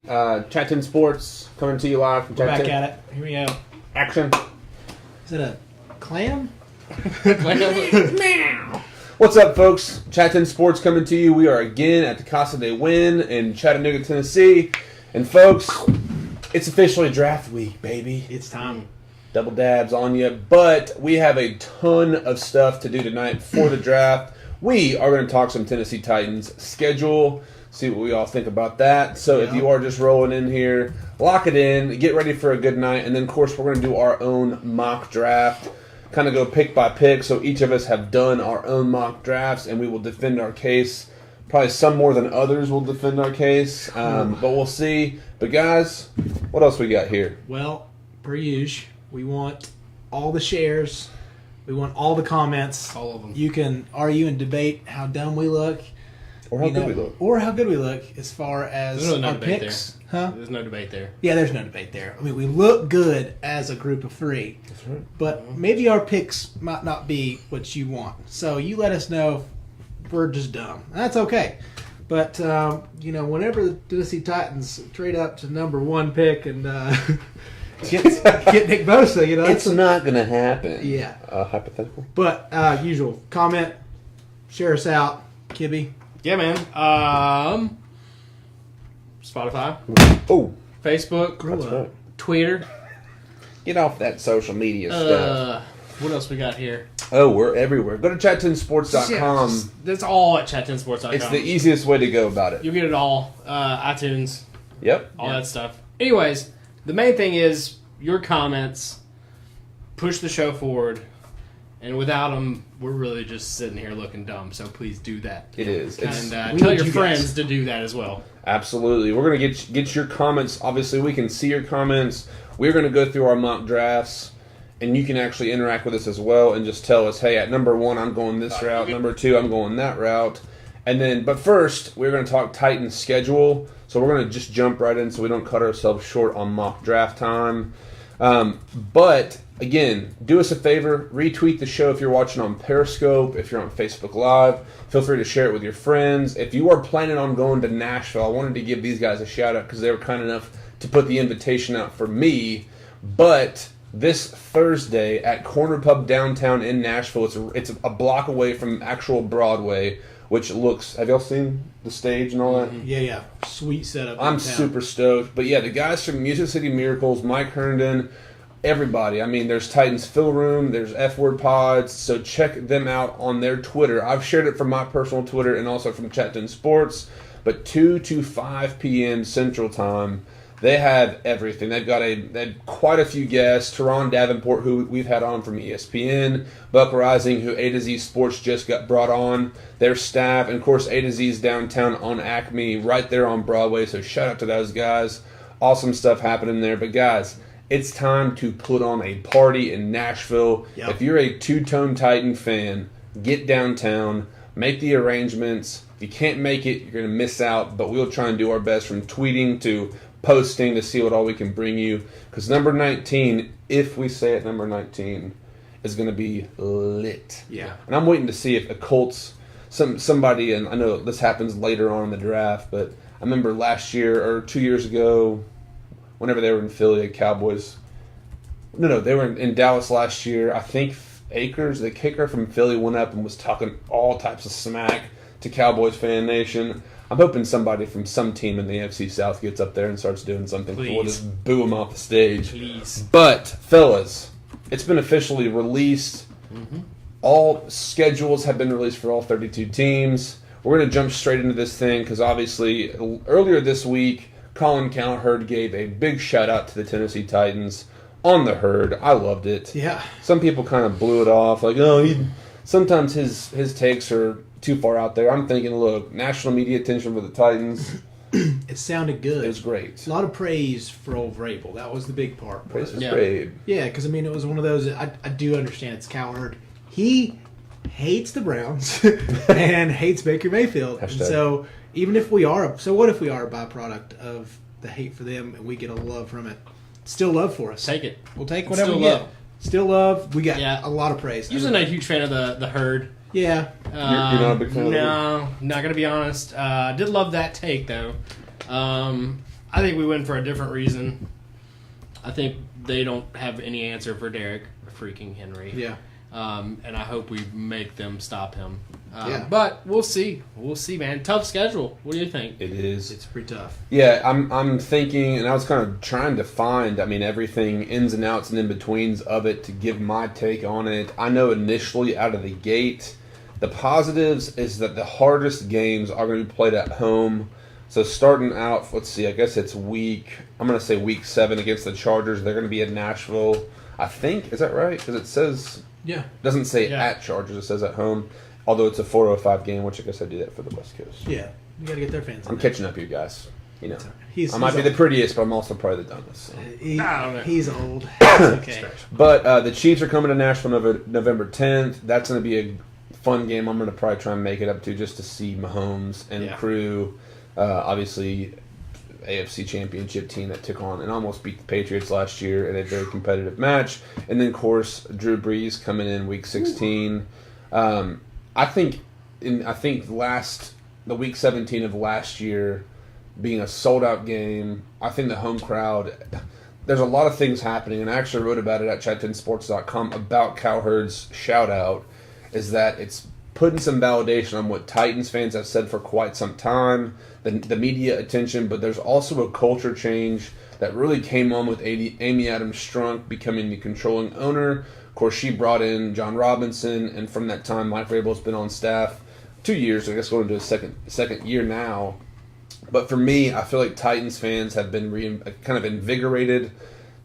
Chat 10 Sports coming to you live from We're Chat back 10. at it. Here we go. Action. Is it a clam? What's up, folks? Chat 10 Sports coming to you. We are again at the Casa de Win in Chattanooga, Tennessee. And, folks, it's officially draft week, baby. It's time. Double dabs on you. But we have a ton of stuff to do tonight for the draft. We are going to talk some Tennessee Titans schedule, see what we all think about that. So if you are just rolling in here, lock it in, get ready for a good night. And then, of course, we're going to do our own mock draft. Kind of go pick by pick, so each of us have done our own mock drafts, and we will defend our case. Probably some more than others will defend our case, but we'll see. But guys, what else we got here? Well, per usual, we want all the shares. We want all the comments. All of them. You can argue and debate how dumb we look. Or how good we look. Or how good we look as far as There's really no our debate picks. there. Huh? There's no debate there. Yeah, there's no debate there. I mean, we look good as a group of three. That's right. But maybe our picks might not be what you want. So you let us know if we're just dumb. That's okay. But, whenever the Tennessee Titans trade up to number one pick and get Nick Bosa, It's not going to happen. Yeah. Hypothetical. But, usual, comment, share us out, Kibby. Yeah, man. Spotify, Oh, Facebook, that's right. Twitter. Get off that social media stuff. What else we got here? Oh, we're everywhere. Go to chat10sports.com. That's all at chat10sports.com. It's the easiest way to go about it. You'll get it all. iTunes, Yep. all that stuff. Anyways, the main thing is your comments push the show forward. And without them, we're really just sitting here looking dumb. So please do that. It is. It's, And we tell need your you friends guys. to do that as well. Absolutely. We're going to get your comments. Obviously, we can see your comments. We're going to go through our mock drafts, and you can actually interact with us as well and just tell us, hey, at number 1, I'm going this route. Number 2, I'm going that route. And then, but first, we're going to talk Titans schedule. So we're going to just jump right in so we don't cut ourselves short on mock draft time. But again, do us a favor, retweet the show if you're watching on Periscope, if you're on Facebook Live. Feel free to share it with your friends. If you are planning on going to Nashville, I wanted to give these guys a shout out because they were kind enough to put the invitation out for me. But this Thursday at Corner Pub downtown in Nashville, it's a block away from actual Broadway, which looks, have y'all seen the stage and all that? Yeah. Sweet setup. I'm downtown. super stoked. But yeah, the guys from Music City Miracles, Mike Herndon, everybody. I mean, there's Titans Fill Room, there's F-Word Pods, so check them out on their Twitter. I've shared it from my personal Twitter and also from Chat 10 Sports. But 2 to 5 p.m. Central Time, they have everything. They had quite a few guests. Teron Davenport, who we've had on from ESPN, Buck Rising, who A to Z Sports just got brought on, their staff, and of course A to Z's downtown on Acme, right there on Broadway. So shout out to those guys. Awesome stuff happening there. But guys, it's time to put on a party in Nashville. Yep. If you're a two-tone Titan fan, get downtown, make the arrangements. If you can't make it, you're going to miss out, but we'll try and do our best from tweeting to posting to see what all we can bring you. Because number 19, if we say it, number 19, is going to be lit. Yeah. And I'm waiting to see if the Colts, somebody, and I know this happens later on in the draft, but I remember last year or 2 years ago, whenever they were in Philly, the Cowboys. No, they were in Dallas last year. I think Akers, the kicker from Philly, went up and was talking all types of smack to Cowboys fan nation. I'm hoping somebody from some team in the AFC South gets up there and starts doing something. Please. We'll just boo them off the stage. Please. But, fellas, it's been officially released. All schedules have been released for all 32 teams. We're going to jump straight into this thing because obviously earlier this week, Colin Cowherd gave a big shout out to the Tennessee Titans on the Herd. I loved it. Yeah. Some people kind of blew it off, like, sometimes his takes are too far out there. I'm thinking, look, national media attention for the Titans. It sounded good. It was great. A lot of praise for old Vrabel. That was the big part. Praise for Yeah. Sprague. Yeah, because, it was one of those, I do understand it's Cowherd. He hates the Browns and hates Baker Mayfield. And Hashtag. so, even if we are, what if we are a byproduct of the hate for them and we get a love from it? Still love for us. Take it. We'll take whatever Still we get. love. Still love. We got Yeah. a lot of praise. Usually not a huge fan of the Herd. Yeah. You're not a big fan of No, not going to be honest. Did love that take, though. I think we win for a different reason. I think they don't have any answer for Derrick freaking Henry. Yeah. And I hope we make them stop him. Yeah. But we'll see. We'll see, man. Tough schedule. What do you think? It is. It's pretty tough. Yeah, I'm thinking, and I was kind of trying to find, everything ins and outs and in betweens of it to give my take on it. I know initially out of the gate, the positives is that the hardest games are going to be played at home. So starting out, let's see, I guess it's week 7 against the Chargers. They're going to be in Nashville. I think, is that right? Because it says, Yeah. it doesn't say at Chargers, it says at home. Although it's a 4:05 game, which I guess I do that for the West Coast. Yeah. You got to get their fans in I'm there. catching up, you guys. You know, He's, I might be the prettiest, but I'm also probably the dumbest. So. I don't know. He's old. It's okay. But the Chiefs are coming to Nashville November 10th. That's going to be a fun game. I'm going to probably try and make it up to just to see Mahomes and crew. Obviously, AFC Championship team that took on and almost beat the Patriots last year in a very competitive match. And then, of course, Drew Brees coming in week 16. I think the week 17 of last year being a sold-out game, I think the home crowd, there's a lot of things happening, and I actually wrote about it at chat10sports.com about Cowherd's shout-out, is that it's putting some validation on what Titans fans have said for quite some time, the media attention, but there's also a culture change that really came on with Amy Adams Strunk becoming the controlling owner. Of course, she brought in John Robinson, and from that time, Mike Vrabel's been on staff 2 years, I guess going into a second year now. But for me, I feel like Titans fans have been kind of invigorated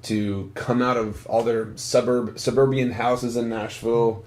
to come out of all their suburban houses in Nashville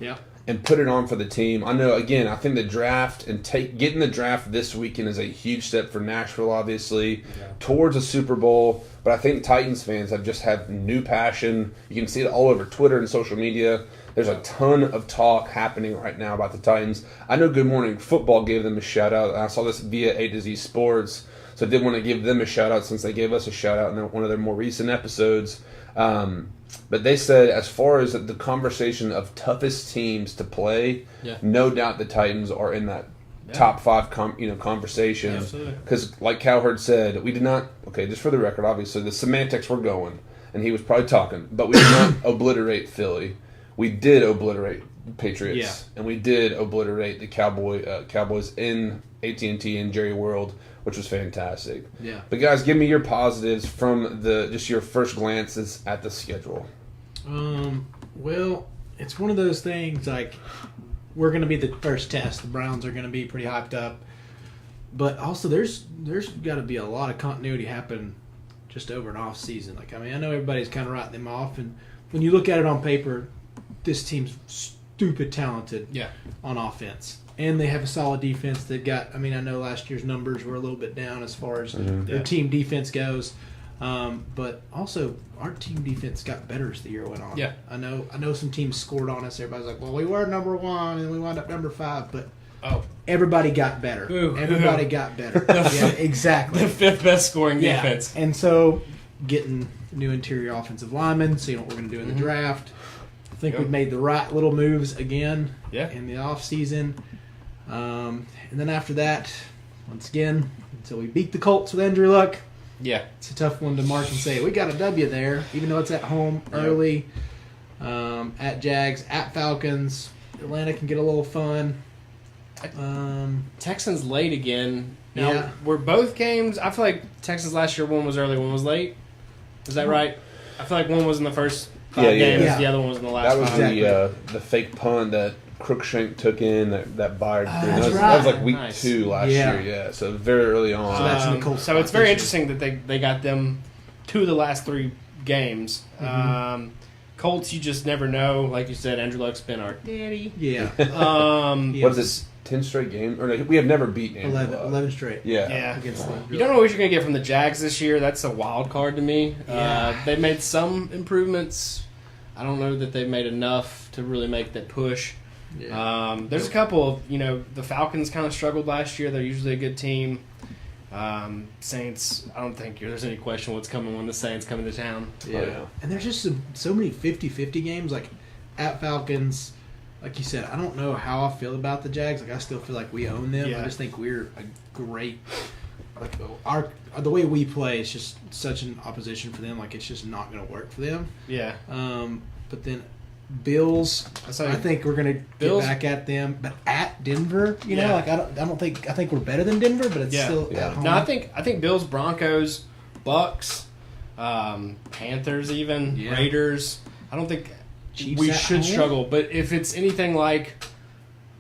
and put it on for the team. I know, again, I think the draft and getting the draft this weekend is a huge step for Nashville, obviously, towards a Super Bowl. But I think Titans fans have just had new passion. You can see it all over Twitter and social media. There's a ton of talk happening right now about the Titans. I know Good Morning Football gave them a shout-out. I saw this via A to Z Sports, so I did want to give them a shout-out since they gave us a shout-out in one of their more recent episodes. But they said as far as the conversation of toughest teams to play, no doubt the Titans are in that top 5 conversation. Because like Cowherd said, we did not, just for the record, obviously, the semantics were going, and he was probably talking, but we did not obliterate Philly. We did obliterate Patriots, and we did obliterate the Cowboys in AT&T and Jerry World, which was fantastic. Yeah. But guys, give me your positives from just your first glances at the schedule. Well, it's one of those things like we're going to be the first test. The Browns are going to be pretty hyped up, but also there's got to be a lot of continuity happen just over an off season. Like I know everybody's kind of writing them off, and when you look at it on paper, this team's stupid talented on offense. And they have a solid defense. They've got, I know last year's numbers were a little bit down as far as their team defense goes. But also, our team defense got better as the year went on. Yeah. I know some teams scored on us. Everybody's like, well, we were number 1 and we wound up number 5. But everybody got better. Everybody got better. Yeah, exactly. The 5th best scoring defense. And so, getting new interior offensive linemen, seeing what we're going to do in the draft. I think we've made the right little moves again in the offseason. And then after that, once again, until we beat the Colts with Andrew Luck, it's a tough one to mark and say, we got a W there, even though it's at home early, at Jags, at Falcons. Atlanta can get a little fun. Texans late again. Now, were both games, I feel like Texans last year, one was early, one was late. Is that right? I feel like one was in the first 5 games, the other one was in the last 5. That was the fake punt that Crookshank took in, that Byard. That was like week 2 last year, so very early on. So that's in the Colts. So it's very interesting that they got them to the last 3 games. Colts, you just never know. Like you said, Andrew Luck's been our daddy. Yeah. What is this? 10 straight games? Or we have never beaten Andrew Luck. 11 straight. Yeah. Against you don't know what you're going to get from the Jags this year. That's a wild card to me. They made some improvements. I don't know that they've made enough to really make that push. Yeah. There's a couple of, the Falcons kind of struggled last year. They're usually a good team. Saints, I don't think there's any question what's coming when the Saints come into town. Yeah. And there's just so many 50-50 games, like at Falcons. Like you said, I don't know how I feel about the Jags. Like I still feel like we own them. I just think we're a great like the way we play is just such an opposition for them. Like it's just not going to work for them. Yeah. But then Bills, I think we're going to get back at them, but at Denver, you know, like I think we're better than Denver, but it's still at home. No, I think Bills, Broncos, Bucks, Panthers, even Raiders. I don't think Chiefs we at should home? struggle. But if it's anything like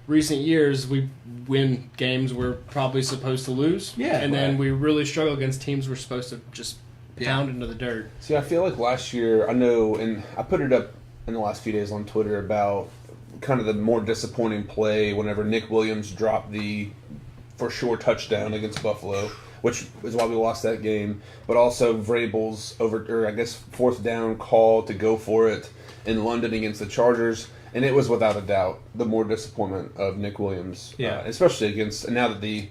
recent years, we win games we're probably supposed to lose. Yeah, and then right. we really struggle against teams we're supposed to just pound into the dirt. See, I feel like last year, I know, and I put it up in the last few days on Twitter about kind of the more disappointing play whenever Nick Williams dropped the for sure touchdown against Buffalo, which is why we lost that game. But also Vrabel's fourth down call to go for it in London against the Chargers. And it was without a doubt the more disappointment of Nick Williams. Especially against, and now that the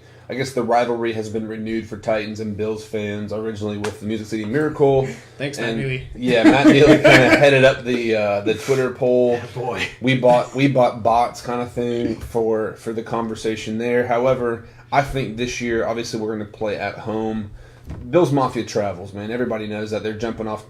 rivalry has been renewed for Titans and Bills fans, originally with the Music City Miracle. Thanks, Matt Neely. Yeah, Matt Neely kind of headed up the Twitter poll. Boy. We bought bots kind of thing for the conversation there. However, I think this year, obviously, we're going to play at home. Bills Mafia travels, man. Everybody knows that they're jumping off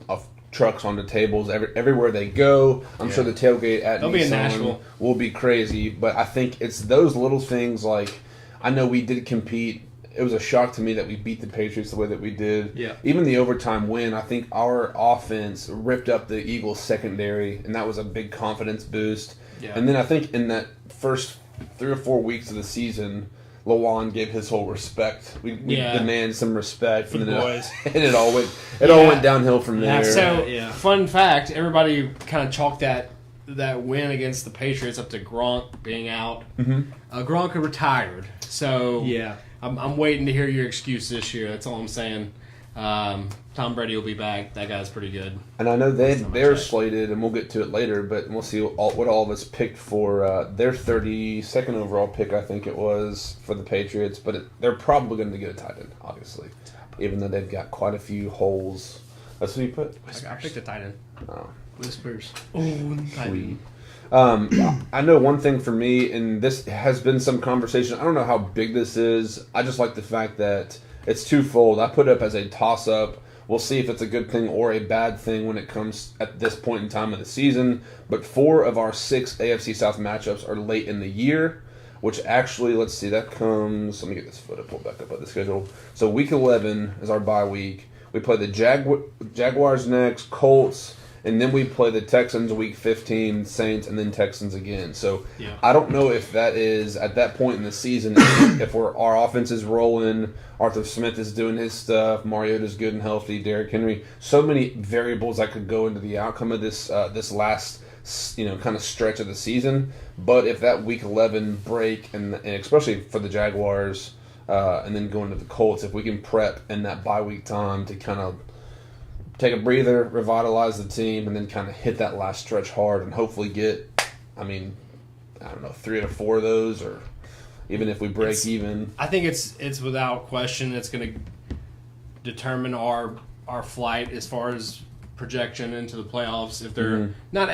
trucks onto tables everywhere they go. I'm sure the tailgate at They'll be in Nissan Nashville. will be crazy. But I think it's those little things like, I know we did compete. It was a shock to me that we beat the Patriots the way that we did. Yeah. Even the overtime win, I think our offense ripped up the Eagles secondary, and that was a big confidence boost. Yeah. And then I think in that first 3 or 4 weeks of the season, Lawan gave his whole respect. We demand some respect For the boys. and it all went downhill from there. So, fun fact, everybody kind of chalked that win against the Patriots up to Gronk being out. Mm-hmm. Gronk retired. So Yeah. I'm waiting to hear your excuse this year. That's all I'm saying. Tom Brady will be back. That guy's pretty good. And I know they're slated, and we'll get to it later, but we'll see what all of us picked for their 32nd overall pick, I think it was, for the Patriots. But they're probably going to get a tight end, obviously, even though they've got quite a few holes. That's what you put? I picked a tight end. Oh, Whispers. sweet. I know one thing for me, and this has been some conversation. I don't know how big this is. I just like the fact that it's twofold. I put it up as a toss-up. We'll see if it's a good thing or a bad thing when it comes at this point in time of the season. But 4 of our 6 AFC South matchups are late in the year, which actually, let's see, that comes... Let me get this photo pulled back up on the schedule. So week 11 is our bye week. We play the Jaguars next, Colts, and then we play the Texans week 15, Saints, and then Texans again. So I don't know if that is, at that point in the season, if our offense is rolling, Arthur Smith is doing his stuff, Mariota's good and healthy, Derrick Henry. So many variables that could go into the outcome of this last kind of stretch of the season. But if that week 11 break, and especially for the Jaguars, and then going to the Colts, if we can prep in that bye week time to kind of take a breather, revitalize the team, and then kind of hit that last stretch hard and hopefully get, 3 to 4 of those, or even if we break even. I think it's without question it's going to determine our flight as far as projection into the playoffs. If they're not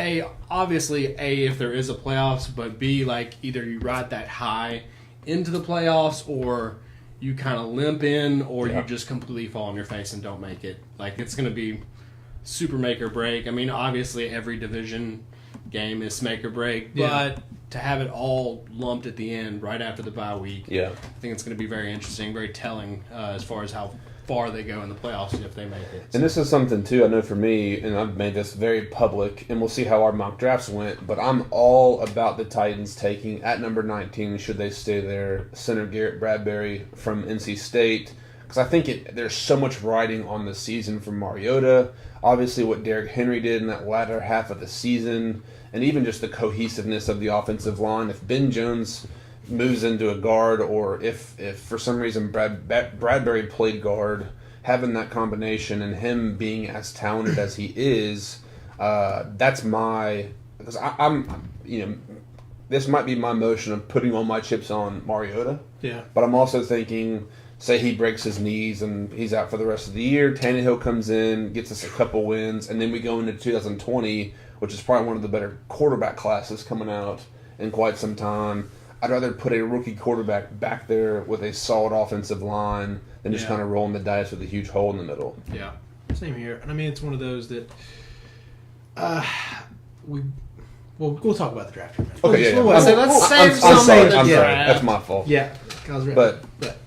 obviously if there is a playoffs, but B, like either you ride that high into the playoffs or you kind of limp in, or you just completely fall on your face and don't make it. Like, it's going to be super make or break. I mean, obviously every division game is make or break, but to have it all lumped at the end right after the bye week, I think it's going to be very interesting, very telling as far as how far they go in the playoffs if they make it. And this is something, too, I know for me, and I've made this very public, and we'll see how our mock drafts went, but I'm all about the Titans taking, at number 19, should they stay there, center Garrett Bradbury from NC State, because I think there's so much riding on the season from Mariota, obviously what Derrick Henry did in that latter half of the season, and even just the cohesiveness of the offensive line. If Ben Jones moves into a guard, or if for some reason Bradbury played guard, having that combination and him being as talented as he is, that's because I'm this might be my motion of putting all my chips on Mariota. Yeah. But I'm also thinking, say he breaks his knees and he's out for the rest of the year, Tannehill comes in, gets us a couple wins, and then we go into 2020, which is probably one of the better quarterback classes coming out in quite some time. I'd rather put a rookie quarterback back there with a solid offensive line than just Yeah. kind of rolling the dice with a huge hole in the middle. Yeah, same here. And I mean, it's one of those that we'll talk about the draft in a minute. Okay, yeah. We'll- So let's save I'm some sorry. of the I'm sorry. draft. That's my fault. Yeah, Kyle's right. But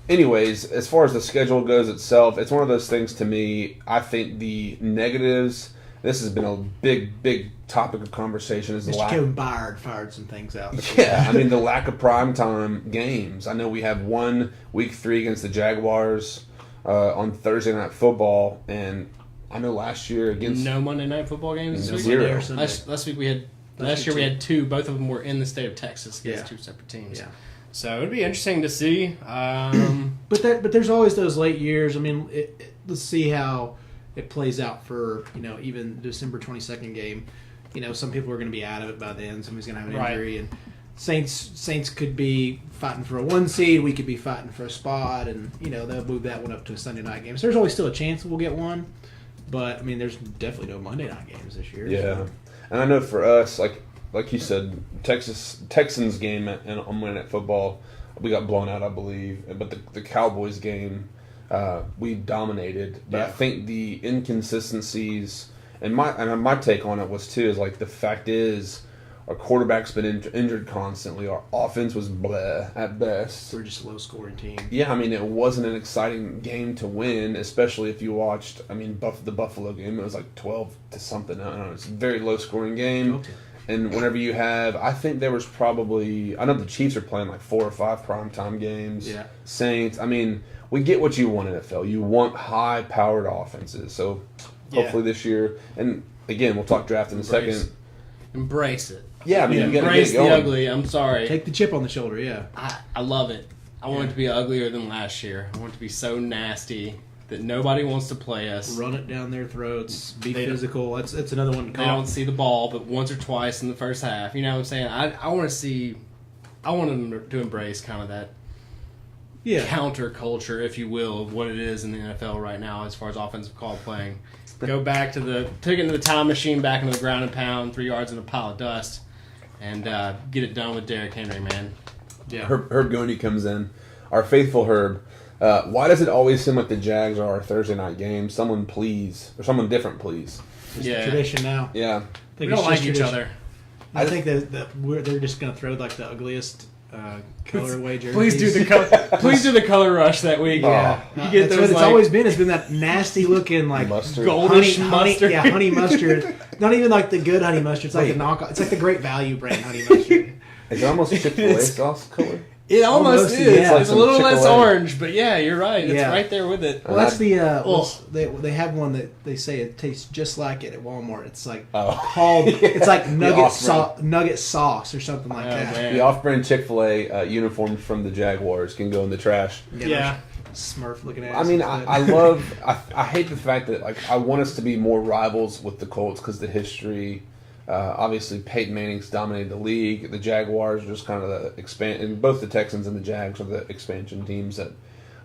anyways, as far as the schedule goes itself, it's one of those things to me. I think the negatives. This has been a big topic of conversation. Is the Mr. lack. Kevin Byard fired some things out. Yeah, I mean the lack of primetime games. I know we have one week 3 against the Jaguars on Thursday Night Football, and I know last year against No Monday Night Football games this week. Zero. Monday or Sunday. Last week we had. Last year we had 2. Both of them were in the state of Texas against 2 separate teams. Yeah. So it'd be interesting to see. But there's always those late years. I mean, let's see how it plays out for even December 22nd game. Some people are going to be out of it by then. Somebody's going to have an Right. injury, and Saints could be fighting for a 1 seed. We could be fighting for a spot, and they'll move that one up to a Sunday night game. So there's always still a chance we'll get one. But I mean, there's definitely no Monday night games this year. Yeah, so. and I know for us, like you said, Texans game on Monday Night Football, we got blown out, I believe. But the Cowboys game, we dominated. But I Yeah. think the inconsistencies and my take on it was too is like the fact is our quarterback's been injured constantly. Our offense was bleh at best. We're just a low scoring team. Yeah, I mean, it wasn't an exciting game to win, especially if you watched, the Buffalo game. It was like 12 to something. I don't know. It's a very low-scoring game. Okay. And whenever you have, I think there was probably, I know the Chiefs are playing like 4 or 5 primetime games. Yeah. Saints. I mean, we get what you want in NFL. You want high-powered offenses. So hopefully this year, and again, we'll talk draft in a second. Embrace it. Yeah, I mean, you got to Embrace get it the going. ugly. I'm sorry. Take the chip on the shoulder. Yeah. I love it. I want it to be uglier than last year. I want it to be so nasty that nobody wants to play us. Run it down their throats. Be They- physical. That's another one. They don't see the ball but once or twice in the first half. You know what I'm saying? I want to see. I want them to embrace kind of that Yeah. counter culture, if you will, of what it is in the NFL right now as far as offensive call playing. Go back to take it into the time machine, back into the ground and pound, 3 yards in a pile of dust, and get it done with Derrick Henry, man. Yeah. Herb Goney comes in, our faithful Herb. Why does it always seem like the Jags are our Thursday night game? Someone please, or someone different, please. Yeah, Tradition now. Yeah, I we think don't it's like just each tradition. other. I think that they're just going to throw like the ugliest colorway jerseys. Please do the color rush that week. Yeah. You get That's those what it's like, always been. It's been that nasty looking like Mustard. goldish mustard. Yeah, honey mustard. Not even like the good honey mustard. It's like a knockoff. It's like the Great Value brand honey mustard. is it almost Chick-fil-A sauce color? It almost Almost, is. yeah. It's a little less Chick-fil-A. orange, but yeah, you're right. It's Yeah. right there with it. Well, that's the Oh. they have one that they say it tastes just like it at Walmart. It's like Oh. called it's like nugget off-brand. nugget sauce or something like Oh, that. man. The off-brand Chick-fil-A uniforms from the Jaguars can go in the trash. Yeah. Smurf looking at. I mean, I hate the fact that like I want us to be more rivals with the Colts because the history. Obviously, Peyton Manning's dominated the league. The Jaguars are just kind of the and both the Texans and the Jags are the expansion teams that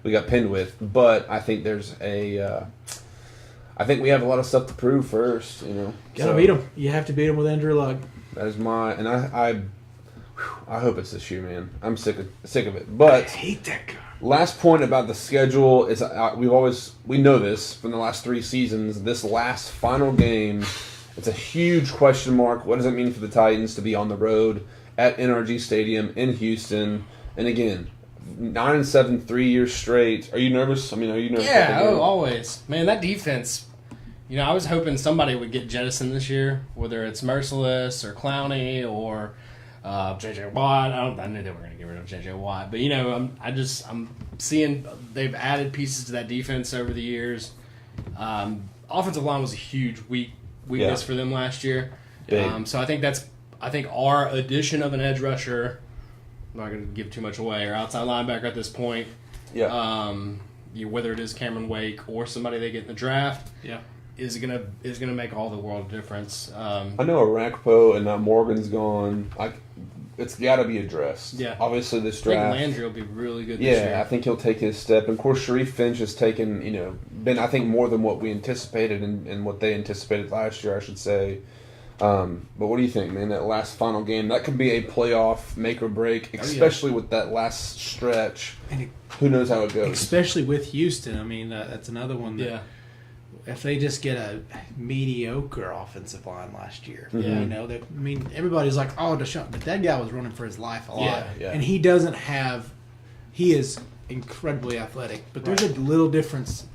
we got pinned with. But I think there's I think we have a lot of stuff to prove first. Gotta beat them. You have to beat them with Andrew Luck. That is I hope it's this year, man. I'm sick of it. But hate that guy. last point about the schedule is we know this from the last 3 seasons. This last final game, it's a huge question mark. What does it mean for the Titans to be on the road at NRG Stadium in Houston? And again, 9-7, 3 years straight. Are you nervous? I mean, are you nervous? Yeah, about the game? always. Man, that defense, I was hoping somebody would get jettisoned this year, whether it's Merciless or Clowney or J.J. Watt. I knew they were going to get rid of J.J. Watt. But, I'm seeing they've added pieces to that defense over the years. Offensive line was a huge weakness for them last year. Big. So I think our addition of an edge rusher, I'm not going to give too much away, or outside linebacker at this point, Yeah. whether it is Cameron Wake or somebody they get in the draft, Yeah. is gonna make all the world difference. I know Arakpo and now Morgan's gone. It's got to be addressed. Yeah. Obviously, this I think draft. Landry will be really good this Yeah, year. I think he'll take his step. And of course, Sharif Finch has taken, been, I think, more than what we anticipated and what they anticipated last year, I should say. But what do you think, man? That last final game, that could be a playoff make or break, especially with that last stretch. And Who knows how it goes? especially with Houston. I mean, that's another one that Yeah. if they just get a mediocre offensive line last year, Yeah. you know, that I mean, everybody's like, oh, Deshaun, but that guy was running for his life a lot, Yeah. and he doesn't have. He is incredibly athletic, but there's a little difference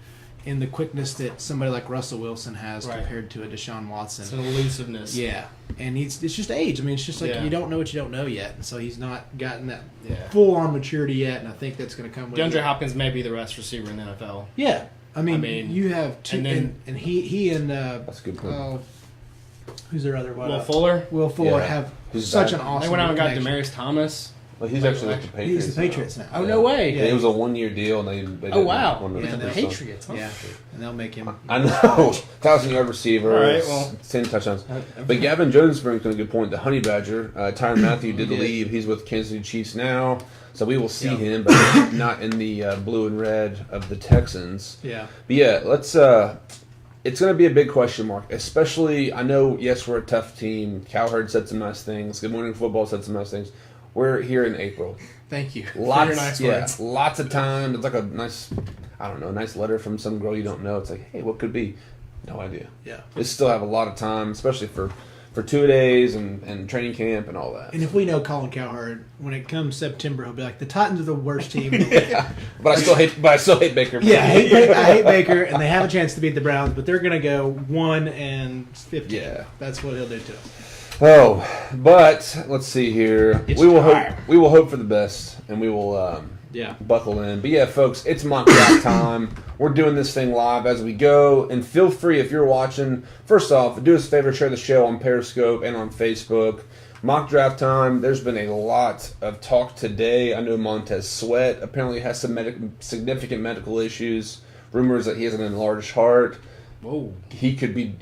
in the quickness that somebody like Russell Wilson has Right. compared to a Deshaun Watson. It's an elusiveness. Yeah, and it's just age. I mean, it's just like Yeah. you don't know what you don't know yet, and so he's not gotten that Yeah. full on maturity yet. And I think that's going to come with DeAndre it. Hopkins may be the best receiver in the NFL. Yeah, I mean, mean, you have two, and then- and he and That's a good point. who's their other one? Will Fuller. Will Fuller Yeah. have He's such back. an awesome. They went out and got connection. Demarius Thomas. Well, he's actually with the Patriots. He's the Patriots now. Oh, no way. Yeah, it was a 1-year deal, and they Oh, wow. wanted to Yeah, keep the his son. Patriots, huh? Yeah, and they'll make him. I know. 1,000-yard receiver. All right, well. 10 touchdowns. But Gavin Jones brings up a good point. The Honey Badger, Tyrann Mathieu did did. leave. He's with Kansas City Chiefs now. So we will see Yeah. him, but not in the blue and red of the Texans. Yeah, But yeah, let's. It's going to be a big question mark, especially. I know. Yes, we're a tough team. Cowherd said some nice things. Good Morning Football said some nice things. We're here in April. Thank you. Lots, for your nice words. lots of time. It's like a nice, I don't know, nice letter from some girl you don't know. It's like, hey, what could be? No idea. yeah. They still have a lot of time, especially for 2 days and training camp and all that. And if we know Colin Cowherd, when it comes September, he'll be like, the Titans are the worst team. But I still hate Baker. Yeah, I hate Baker, and they have a chance to beat the Browns, but they're going to go 1-15. Yeah. That's what he'll do to us. Oh, but let's see here. It's We will time. hope for the best, and we will Yeah. buckle in. But yeah, folks, it's mock draft time. We're doing this thing live as we go, and feel free if you're watching. First off, do us a favor, share the show on Periscope and on Facebook. Mock draft time. There's been a lot of talk today. I know Montez Sweat apparently has some significant medical issues. Rumors that he has an enlarged heart. Whoa. He could be,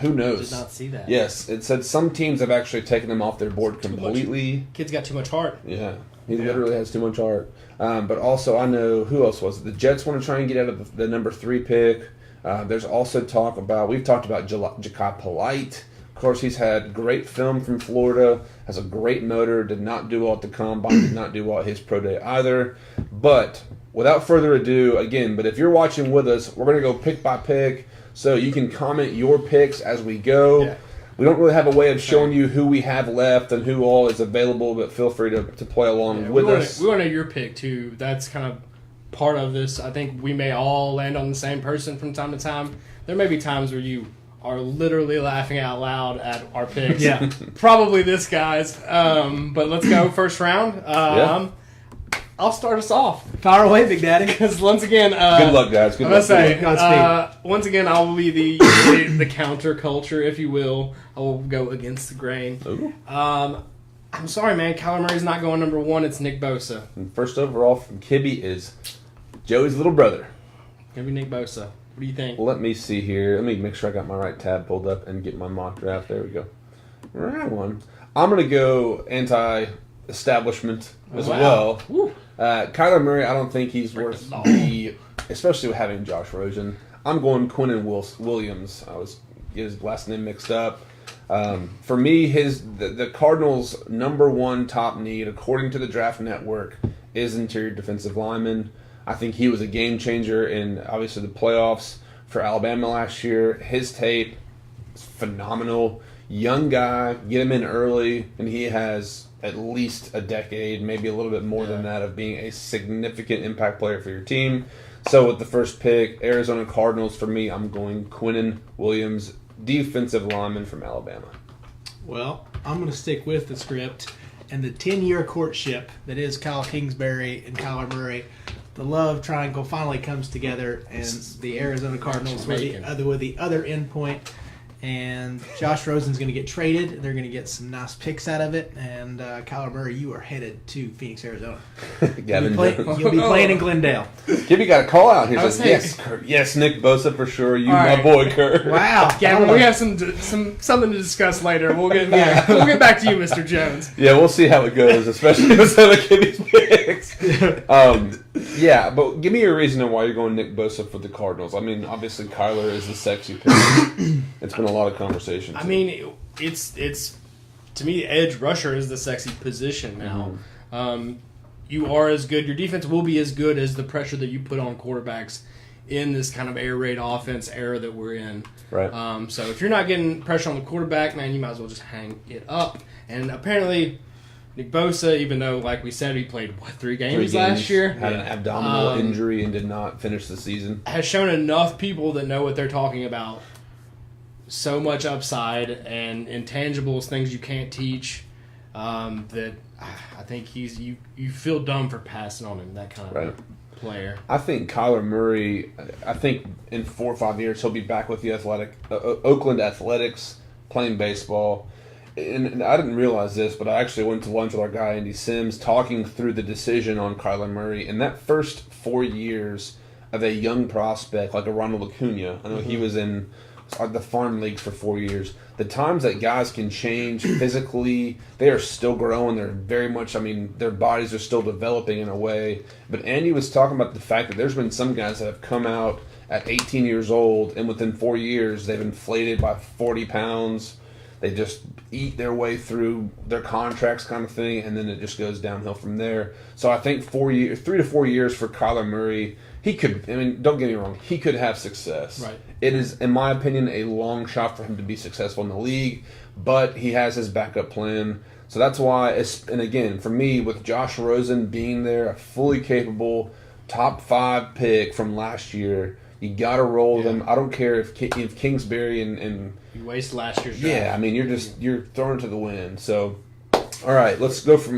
who knows? Did not see that. Yes, it said some teams have actually taken him off their board completely. Kid's got too much heart. Yeah, he literally has too much heart. But also, I know, who else was it? The Jets want to try and get out of the number 3 pick. There's also talk about, we've talked about Ja'Kai Polite. Of course, he's had great film from Florida, has a great motor, did not do well at the combine, did not do well at his pro day either. But without further ado, again, but if you're watching with us, we're going to go pick by pick. So you can comment your picks as we go. Yeah. We don't really have a way of showing you who we have left and who all is available, but feel free to play along with us. We want to know your pick, too. That's kind of part of this. I think we may all land on the same person from time to time. There may be times where you are literally laughing out loud at our picks. Yeah. Probably this guy's. But let's go first round. I'll start us off. Fire away, Big Daddy. Because once again... Good luck, guys. Good I'm luck. gonna say, Godspeed. once again, I will be the counterculture, if you will. I will go against the grain. Ooh. I'm sorry, man. Kyler Murray's not going number 1. It's Nick Bosa. And first overall from Kibby is Joey's little brother. Gonna be Nick Bosa. What do you think? Let me see here. Let me make sure I got my right tab pulled up and get my mock draft. There we go. Right one. I'm going to go anti-establishment as Wow. well. Woo. Kyler Murray, I don't think he's worth the law. especially with having Josh Rosen. I'm going Quinnen Williams. I was get his last name mixed up. For me, the Cardinals' number 1 top need, according to the Draft Network, is interior defensive lineman. I think he was a game changer in, obviously, the playoffs for Alabama last year. His tape is phenomenal. Young guy, get him in early, and he has at least a decade, maybe a little bit more than that, of being a significant impact player for your team. So with the first pick, Arizona Cardinals, for me, I'm going Quinnen Williams, defensive lineman from Alabama. Well, I'm going to stick with the script and the 10-year courtship that is Kyle Kingsbury and Kyler Murray. The love triangle finally comes together, and the Arizona Cardinals were the other end point. And Josh Rosen's going to get traded. They're going to get some nice picks out of it. And Kyler Murray, you are headed to Phoenix, Arizona. Gavin Jones. You'll be playing in Glendale. Gibby got a call out here. I was Says, yes, Kurt. Yes, Nick Bosa for sure. You, All my right. boy, Kurt. Wow. Gavin, we have something to discuss later. We'll get back to you, Mr. Jones. Yeah, we'll see how it goes, especially with some of Gibby's picks. Yeah, but give me a reason on why you're going Nick Bosa for the Cardinals. I mean, obviously Kyler is the sexy pick. It's been a lot of conversations. I mean, it's to me, edge rusher is the sexy position now. You are as good. Your defense will be as good as the pressure that you put on quarterbacks in this kind of air raid offense era that we're in. Right. So if you're not getting pressure on the quarterback, man, you might as well just hang it up. And apparently, Nick Bosa, even though, like we said, he played, 3 games last year? Had an abdominal injury and did not finish the season. Has shown enough people that know what they're talking about. So much upside and intangibles, things you can't teach, that I think you feel dumb for passing on him, that kind of player. I think Kyler Murray, I think in 4 or 5 years he'll be back with the Oakland Athletics playing baseball. And I didn't realize this, but I actually went to lunch with our guy Andy Sims talking through the decision on Kyler Murray. In that first 4 years of a young prospect like a Ronald Acuna, I know he was in the farm leagues for 4 years. The times that guys can change physically, they are still growing. They're very much, their bodies are still developing in a way. But Andy was talking about the fact that there's been some guys that have come out at 18 years old, and within 4 years, they've inflated by 40 pounds. They just eat their way through their contracts kind of thing, and then it just goes downhill from there. So I think 3 to 4 years for Kyler Murray, he could, don't get me wrong, he could have success. Right. It is, in my opinion, a long shot for him to be successful in the league, but he has his backup plan. So that's why, and again, for me, with Josh Rosen being there, a fully capable top 5 pick from last year, you got to roll them. I don't care if Kingsbury and you waste last year's draft. you're thrown to the wind. So, all right, let's go from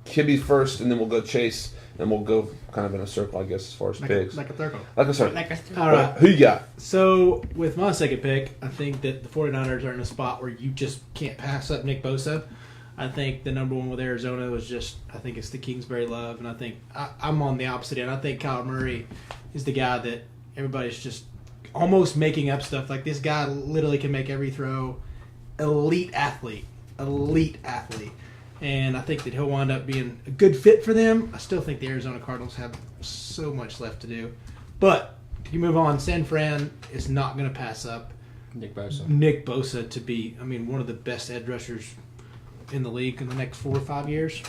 Kibby first, and then we'll go Chase, and we'll go kind of in a circle, I guess, as far as picks. Like a circle. Like a circle. All right. Who you got? So, with my second pick, I think that the 49ers are in a spot where you just can't pass up Nick Bosa. I think the number one with Arizona was I think it's the Kingsbury love, and I think I'm on the opposite end. I think Kyler Murray is the guy that everybody's just almost making up stuff. Like, this guy literally can make every throw. Elite athlete. And I think that he'll wind up being a good fit for them. I still think the Arizona Cardinals have so much left to do. But you move on. San Fran is not going to pass up Nick Bosa to be, one of the best edge rushers in the league in the next 4 or 5 years.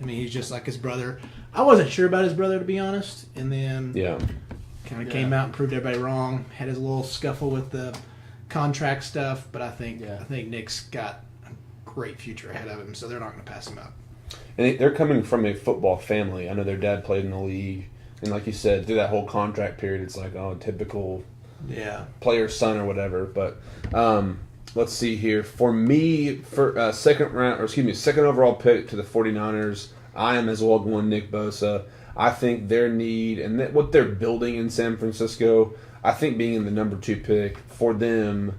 He's just like his brother. I wasn't sure about his brother, to be honest. And then kind of came out and proved everybody wrong. Had his little scuffle with the contract stuff. But I think Nick's got a great future ahead of him, so they're not going to pass him up. And they're coming from a football family. I know their dad played in the league. And like you said, through that whole contract period, it's like, typical player's son or whatever. But let's see here. For me, for second overall pick to the 49ers, I am as well going Nick Bosa. I think their need and what they're building in San Francisco, I think being in the number 2 pick for them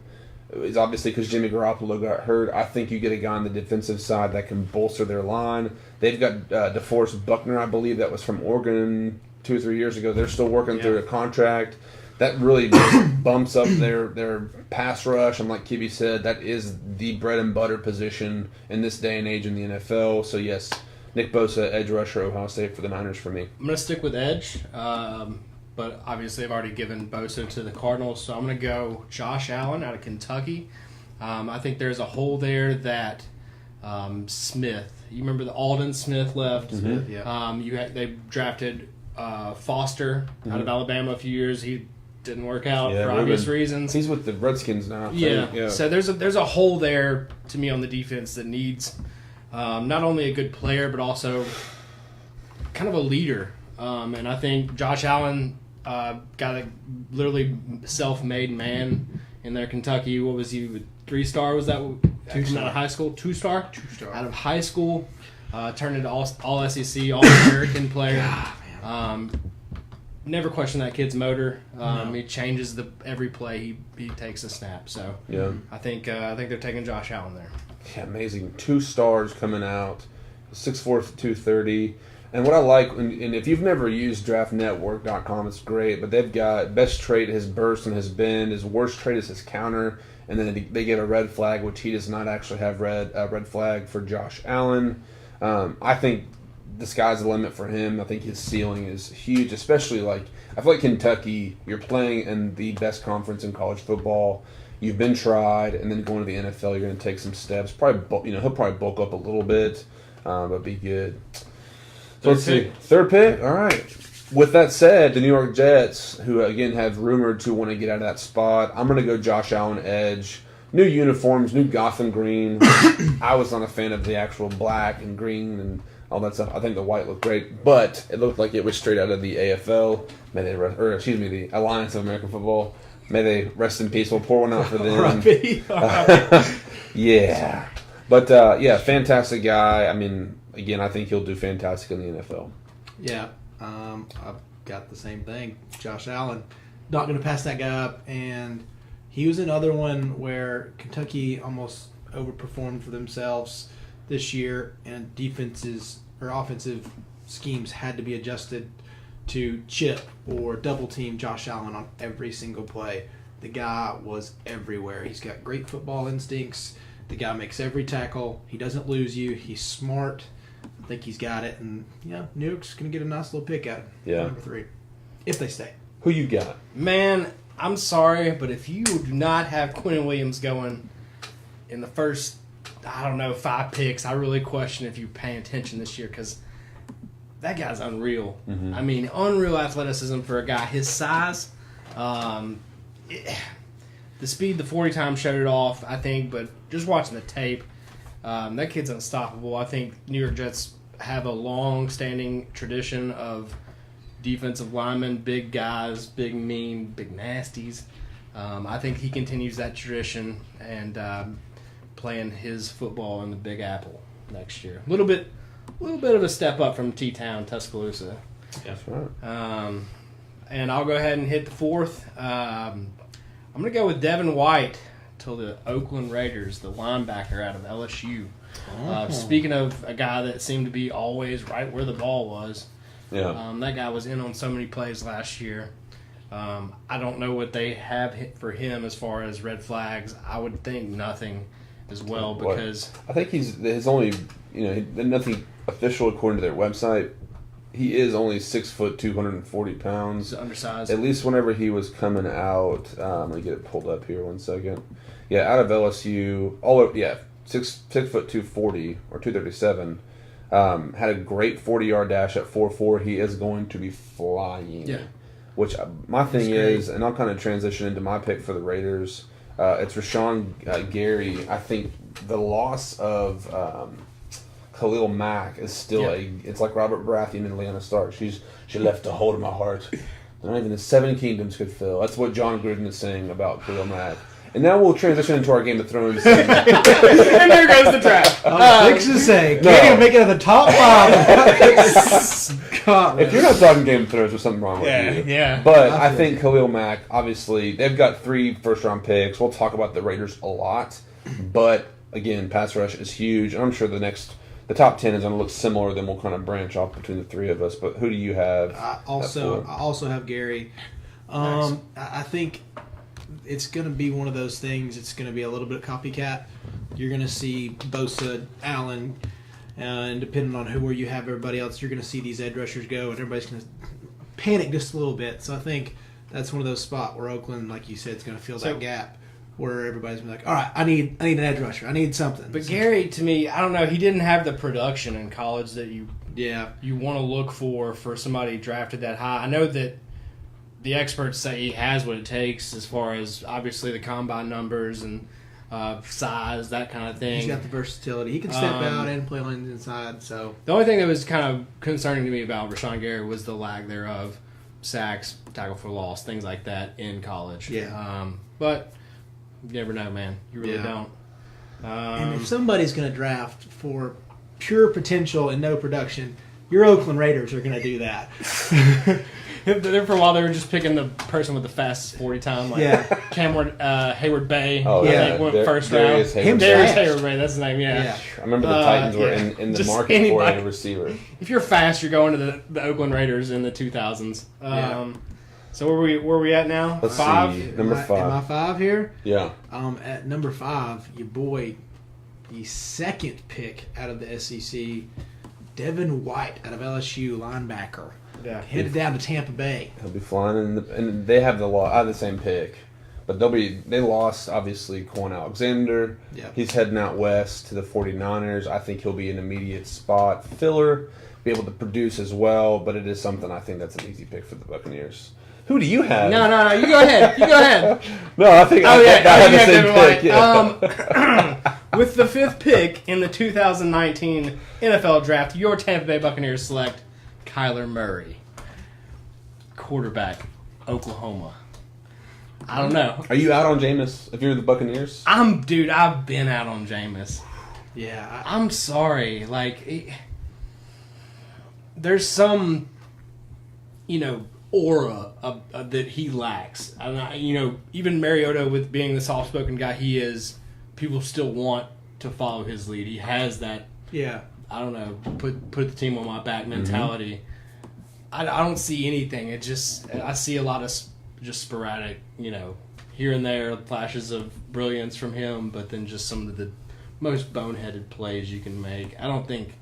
is obviously because Jimmy Garoppolo got hurt. I think you get a guy on the defensive side that can bolster their line. They've got DeForest Buckner, I believe, that was from Oregon 2 or 3 years ago. They're still working through a contract. That really just bumps up their pass rush. And like Kibby said, that is the bread and butter position in this day and age in the NFL. So, yes, Nick Bosa, edge rusher, Ohio State for the Niners for me. I'm going to stick with edge, but obviously I've already given Bosa to the Cardinals, so I'm going to go Josh Allen out of Kentucky. I think there's a hole there that Smith, you remember the Aldon Smith left? Smith, yeah. They drafted Foster out of Alabama a few years. He didn't work out for obvious reasons. He's with the Redskins now. Yeah. So there's a hole there to me on the defense that needs not only a good player but also kind of a leader. And I think Josh Allen got a literally self-made man in there. Kentucky. What was he? 3-star? Was that coming out of high school? 2-star? 2-star. Out of high school, turned into all SEC, all American player. Never question that kid's motor. He changes every play he takes a snap. So I think they're taking Josh Allen there. Yeah, amazing. 2 stars coming out, 6'4", 230. And what I like, and if you've never used draftnetwork.com, it's great, but they've got best trait, his burst and his bend. His worst trait is his counter. And then they get a red flag, which he does not actually have red flag for Josh Allen. I think the sky's the limit for him. I think his ceiling is huge, especially like I feel like Kentucky. You're playing in the best conference in college football. You've been tried, and then going to the NFL, you're going to take some steps. Probably, he'll probably bulk up a little bit, but be good. So let's see. Third pick. All right. With that said, the New York Jets, who again have rumored to want to get out of that spot, I'm going to go Josh Allen edge. New uniforms, new Gotham green. I was not a fan of the actual black and green and all that stuff. I think the white looked great, but it looked like it was straight out of the AFL. The Alliance of American Football. May they rest in peace. We'll pour one out for them. Yeah. But, fantastic guy. I mean, again, I think he'll do fantastic in the NFL. Yeah. I've got the same thing. Josh Allen. Not going to pass that guy up. And he was another one where Kentucky almost overperformed for themselves this year, and defenses or offensive schemes had to be adjusted to chip or double team Josh Allen on every single play. The guy was everywhere. He's got great football instincts. The guy makes every tackle. He doesn't lose you. He's smart. I think he's got it. And, New York's going to get a nice little pick out of number 3, if they stay. Who you got? Man, I'm sorry, but if you do not have Quentin Williams going in the first, 5 picks, I really question if you're paying attention this year because that guy's unreal. Mm-hmm. I mean, unreal athleticism for a guy his size. The speed, the 40 time showed it off, I think, but just watching the tape, that kid's unstoppable. I think New York Jets have a long-standing tradition of defensive linemen, big guys, big mean, big nasties. I think he continues that tradition and playing his football in the Big Apple next year. A little bit of a step up from T-Town, Tuscaloosa. That's right. And I'll go ahead and hit the 4th. I'm going to go with Devin White to the Oakland Raiders, the linebacker out of LSU. Speaking of a guy that seemed to be always right where the ball was, that guy was in on so many plays last year. I don't know what they have for him as far as red flags. I would think nothing as well because I think his only nothing official according to their website. He is only 6 foot 240 pounds. He's undersized. At least whenever he was coming out, let me get it pulled up here 1 second. Yeah, out of LSU, 6 foot 240 or 237. Had a great 40-yard dash at 4.4. He is going to be flying. Yeah. Which my thing is, and I'll kind of transition into my pick for the Raiders. It's Rashawn Gary. I think the loss of Khalil Mack is still it's like Robert Baratheon and Lyanna Stark. She left a hole in my heart. Not even the 7 kingdoms could fill. That's what John Gruden is saying about Khalil Mack. And now we'll transition into our Game of Thrones. And there goes the draft. I was fixing to say, can't even make it in the top 5. God, if you're not talking Game of Thrones, there's something wrong with you. Yeah. But I think Khalil Mack, obviously, they've got 3 first-round picks. We'll talk about the Raiders a lot. But, again, pass rush is huge. And I'm sure the top 10 is going to look similar. Then we'll kind of branch off between the 3 of us. But who do you have? I also have Gary. Nice. I think it's going to be one of those things. It's going to be a little bit copycat. You're going to see Bosa, Allen, and depending on where you have everybody else, you're going to see these edge rushers go, and everybody's going to panic just a little bit. So I think that's one of those spots where Oakland, like you said, is going to fill that gap where everybody's going to be like, all right, I need an edge rusher. I need something. But Gary, to me, I don't know. He didn't have the production in college that you want to look for somebody drafted that high. I know that the experts say he has what it takes as far as obviously the combine numbers and size, that kind of thing. He's got the versatility. He can step out and play on the inside. So the only thing that was kind of concerning to me about Rashawn Gary was the lack thereof, sacks, tackle for loss, things like that in college. Yeah. But you never know, man. You really don't. And if somebody's going to draft for pure potential and no production, your Oakland Raiders are going to do that. There for a while, they were just picking the person with the fastest 40 time, like Cameron Hayward Bay. Oh, yeah. Went first round. Darius Hayward Bay, that's his name, yeah. I remember the Titans were in the market for a receiver. If you're fast, you're going to the Oakland Raiders in the 2000s. So where we at now? Let's 5? See. Number 5. Am I 5 here? Yeah. At number 5, your boy, the second pick out of the SEC, Devin White out of LSU, linebacker, headed down to Tampa Bay. He'll be flying, and they have the same pick, but they lost obviously Quan Alexander. Yeah. He's heading out west to the 49ers. I think he'll be an immediate spot filler, be able to produce as well. But it is something I think that's an easy pick for the Buccaneers. Who do you have? No, you go ahead. You go ahead. No, I think I have the same pick. Yeah. With the 5th pick in the 2019 NFL Draft, your Tampa Bay Buccaneers select Kyler Murray, quarterback, Oklahoma. I don't know. Are you out on Jameis if you're the Buccaneers? I've been out on Jameis. Yeah, I'm sorry. There's some, aura that he lacks. And even Mariota, with being the soft-spoken guy he is, people still want to follow his lead. He has that. yeah. I don't know. Put the team on my back mentality. I don't see anything. I see a lot of just sporadic, here and there flashes of brilliance from him, but then just some of the most boneheaded plays you can make. I don't think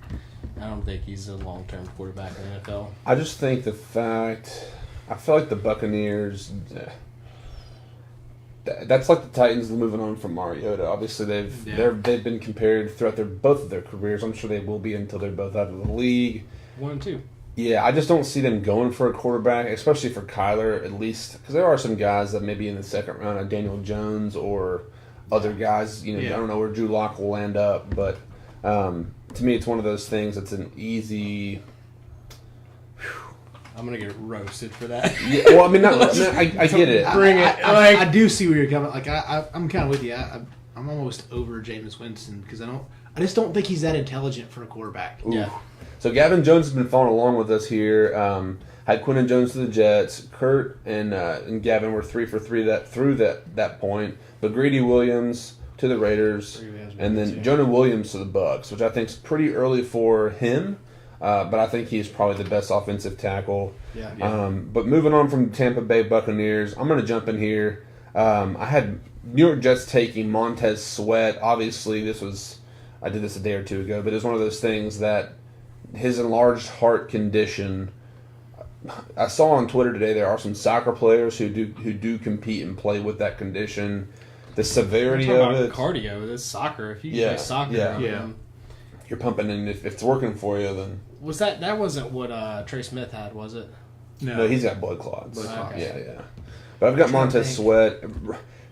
he's a long-term quarterback in the NFL. I just think I feel like the Buccaneers. That's like the Titans moving on from Mariota. Obviously, they've been compared throughout both of their careers. I'm sure they will be until they're both out of the league. 1 and 2. Yeah, I just don't see them going for a quarterback, especially for Kyler, at least. Because there are some guys that maybe in the second round, like Daniel Jones or other guys. I don't know where Drew Lock will land up. But to me, it's one of those things that's an easy... I'm going to get roasted for that. Yeah, well, I get it. Bring it. I do see where you're coming. I'm kind of with you. I'm almost over Jameis Winston because I just don't think he's that intelligent for a quarterback. Ooh. Yeah. So Gavin Jones has been following along with us here. Had Quinton Jones to the Jets. Kurt and Gavin were 3 for 3 through that point. But Greedy Williams to the Raiders, and then Jonah Williams to the Bucs, which I think is pretty early for him. But I think he's probably the best offensive tackle. Yeah. But moving on from Tampa Bay Buccaneers, I'm going to jump in here. I had New York Jets taking Montez Sweat. Obviously, I did this a day or two ago, but it's one of those things that his enlarged heart condition. I saw on Twitter today there are some soccer players who do compete and play with that condition. The severity of it. Cardio. That's soccer. If you play soccer, Yeah. You're pumping, and if it's working for you, then was that wasn't what Trey Smith had, was it? no, he's got blood clots. Okay. Yeah. But I've got Montez Sweat.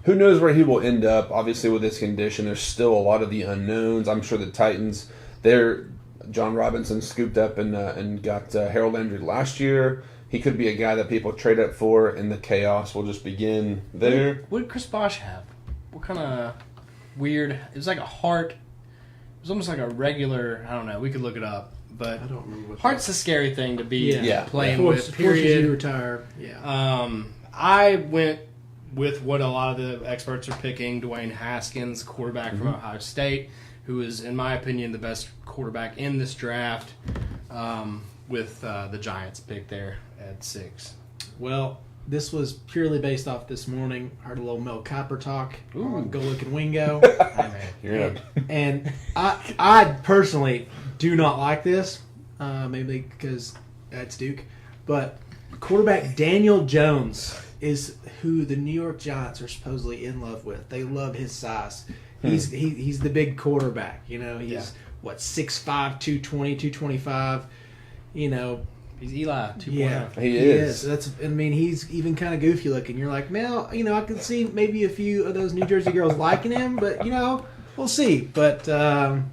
Who knows where he will end up? Obviously, with this condition, there's still a lot of the unknowns. I'm sure the Titans, John Robinson scooped up and got Harold Landry last year. He could be a guy that people trade up for, and the chaos will just begin there. What did Chris Bosh have? What kind of weird? It was like a heart. It was almost like a regular. I don't know. We could look it up, but I don't remember what heart's a scary thing to be Yeah. playing forces with. Period. you to retire. Yeah. I went with what a lot of the experts are picking: Dwayne Haskins, quarterback from Ohio State, who is, in my opinion, the best quarterback in this draft. With the Giants pick there at 6. Well, this was purely based off this morning. Heard a little Mel Kiper talk. Ooh. Go Look and Wingo. You're in And I personally do not like this, maybe because that's Duke. But quarterback Daniel Jones is who the New York Giants are supposedly in love with. They love his size. He's the big quarterback. He's 6'5", 220, 225. He's Eli 2.0. Yeah, He is. He's even kind of goofy looking. You're like, Mel, I can see maybe a few of those New Jersey girls liking him, but we'll see. But I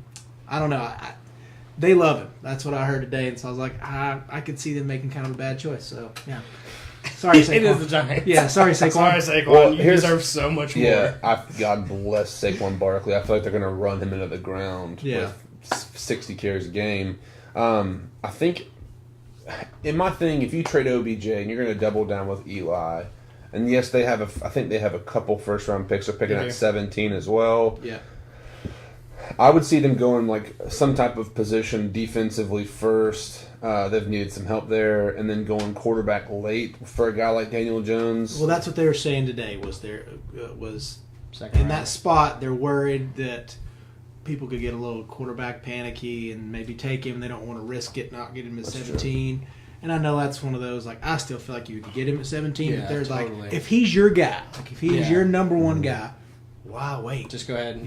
don't know. They love him. That's what I heard today, and so I was like, I could see them making kind of a bad choice. So yeah, sorry, Saquon. It is the Giants. Yeah, sorry, Saquon. Sorry, Saquon. Well, you here's- deserve so much more. Yeah, God bless Saquon Barkley. I feel like they're going to run him into the ground Yeah. with 60 carries a game. I think, in my thing, if you trade OBJ and you're going to double down with Eli, and yes, I think they have a couple first-round picks. They're picking at 17 as well. Yeah. I would see them going like some type of position defensively first. They've needed some help there, and then going quarterback late for a guy like Daniel Jones. Well, that's what they were saying today. Was Second in round. that spot? They're worried that people could get a little quarterback panicky and maybe take him. They don't want to risk it, not get him at 17. And I know that's one of those, like, I still feel like you could get him at 17. Yeah, but there's totally. like, if he's your guy, like if he's Yeah. your number one guy, why wait? Just go ahead and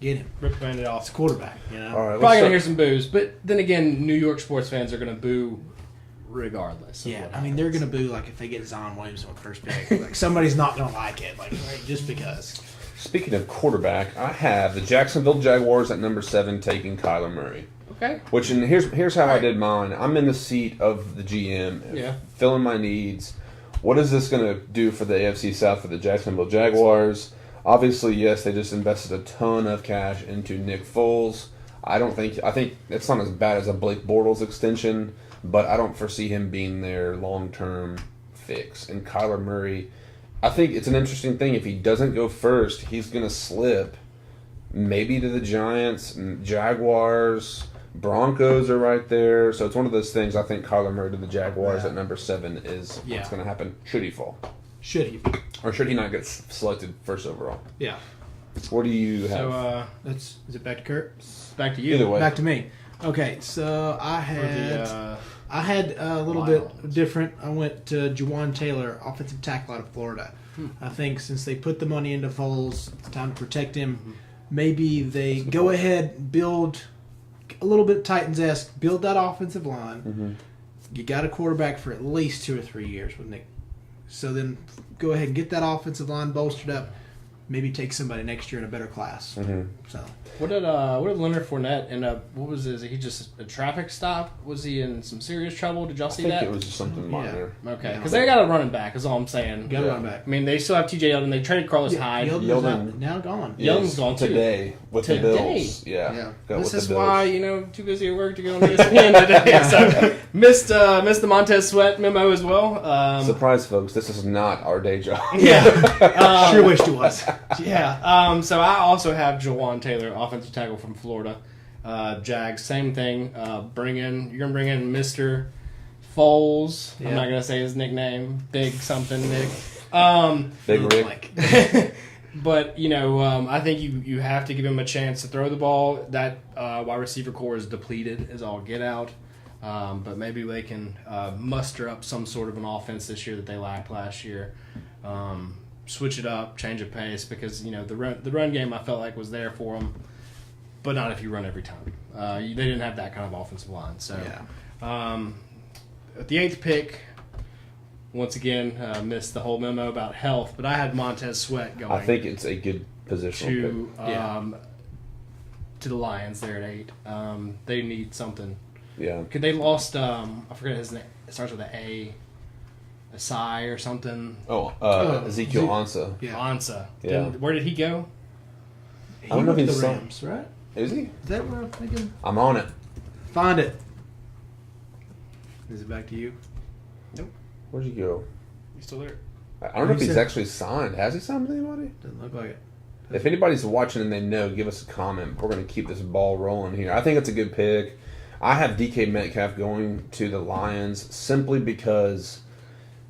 Get him. rip the band-aid off. It's quarterback, you know? All right, Probably let's gonna hear start- some boos, but then again, New York sports fans are gonna boo regardless. Of Yeah, what I mean, they're happens. going to boo, like, if they get Zion Williamson with first pick. Like, somebody's not going to like it, like, right, just because. Speaking of quarterback, I have the Jacksonville Jaguars at number 7 taking Kyler Murray. Okay. Which, and here's how I did mine. I'm in the seat of the GM, Yeah. filling my needs. What is this going to do for the AFC South for the Jacksonville Jaguars? Obviously, yes, they just invested a ton of cash into Nick Foles. I think it's not as bad as a Blake Bortles extension, but I don't foresee him being their long-term fix. And Kyler Murray, I think it's an interesting thing. If he doesn't go first, he's going to slip maybe to the Giants, Jaguars, Broncos are right there. So it's one of those things. I think Kyler Murray to the Jaguars at number 7 is what's going to happen. Should he fall? Should he? Or should he not get selected first overall? Yeah. What do you have? So Is it back to Kurt? back to you. Either way. Back to me. Okay, so I For had the, I had a little Lions. bit different. I went to Juwan Taylor, offensive tackle out of Florida. I think since they put the money into Foles, it's time to protect him. Maybe they go ahead, build a little bit Titans-esque, build that offensive line. You got a quarterback for at least 2 or 3 years with Nick. So then go ahead and get that offensive line bolstered up. Maybe take somebody next year in a better class. So what did Leonard Fournette end up? What was his? He just a traffic stop? Was he in some serious trouble? Did y'all I see think that? it was just something minor. Okay, Yeah. because they got a running back. Is all I'm saying. got to Yeah. run back. I mean, they still have T.J. Yeldon. They traded Carlos Hyde. Yeldon's Yeldon. now gone. Yeldon's Yes, gone too. today with the Today? Bills. Yeah, Yeah. got This with is the Bills. why too busy at work to get on ESPN today. So missed the Montez Sweat memo as well. Surprise, folks! This is not our day job. Yeah. Sure wished it was. Yeah. So I also have Jawan Taylor, offensive tackle from Florida. Jags, same thing. You're gonna bring in Mr. Foles. Yeah. I'm not gonna say his nickname. Big something Nick. Big Rick. Like, But I think you have to give him a chance to throw the ball. That wide receiver core is depleted, as all get out. But maybe they can muster up some sort of an offense this year that they lacked last year. Switch it up, change of pace, because the run game I felt like was there for them, but not if you run every time. They didn't have that kind of offensive line. So at the 8th pick, once again missed the whole memo about health, but I had Montez Sweat going. I think it's a good positional to to the Lions there at 8. They need something. pick. Yeah. Could they lost? I forget his name. It starts with an A. Asai or something. Ezekiel Ansah. yeah. Ansa. Yeah. Where did he go? He I don't know went if to he's the some- Rams, right? Is he? Is that what I'm thinking? I'm on it. Find it. Is it back to you? Where'd you go? He's still there. I don't know if He he's said- actually signed. Has he signed with anybody? Doesn't look like it. If anybody's watching and they know, give us a comment. We're going to keep this ball rolling here. I think it's a good pick. I have DK Metcalf going to the Lions simply because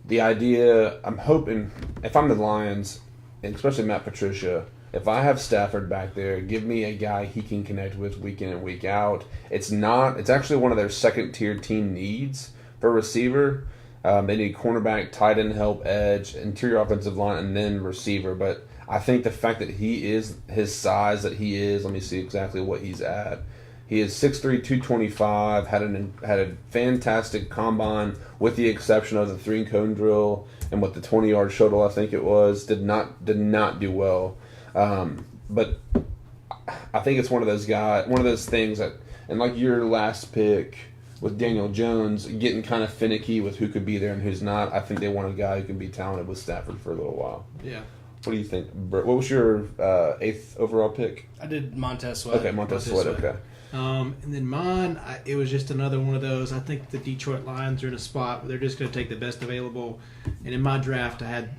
the idea, I'm hoping, if I'm the Lions, and especially Matt Patricia, if I have Stafford back there, give me a guy he can connect with week in and week out. It's actually one of their second-tier team needs for receiver. They need cornerback, tight end help, edge, interior offensive line, and then receiver. But I think the fact that he is his size that he is, let me see exactly what he's at. He is 6'3", 225, had a fantastic combine with the exception of the 3-cone drill and with the 20-yard shuttle, I think it was. Did not do well. But I think it's one of those things that, and like your last pick with Daniel Jones, getting kind of finicky with who could be there and who's not. I think they want a guy who can be talented with Stafford for a little while. Yeah. What do you think, Bert? What was your 8th overall pick? I did Montez Sweat. Okay, Montez Sweat. Okay. And then mine, it was just another one of those. I think the Detroit Lions are in a spot where they're just going to take the best available. And in my draft, I had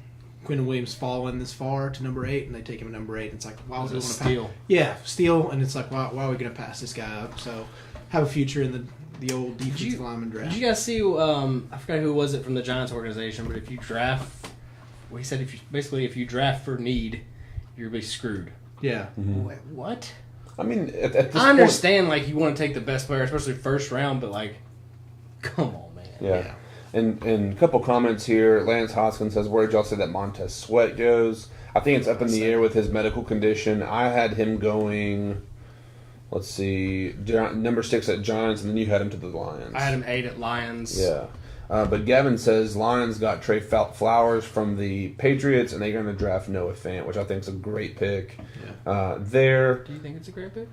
Quentin Williams falling this far to number 8, and they take him at number 8. And it's like, why would It they was want a to steal. pass? Yeah, steal. And it's like, why are we going to pass this guy up? So have a future in the old defensive lineman draft. Did you guys see? I forgot who was it from the Giants organization, but if you draft, well, he said if you draft for need, you'll be screwed. Yeah. Wait, what? I mean, at this I understand, like, you want to take the best player, especially first round, but, like, come on, man. Yeah. And a couple comments here. Lance Hoskins says, where did y'all say that Montez Sweat goes? I think it's up in the air with his medical condition. I had him going, let's see, number 6 at Giants, and then you had him to the Lions. I had him 8 at Lions. Yeah. But Gavin says Lions got Trey Flowers from the Patriots, and they're going to draft Noah Fant, which I think is a great pick. Yeah. Do you think it's a great pick?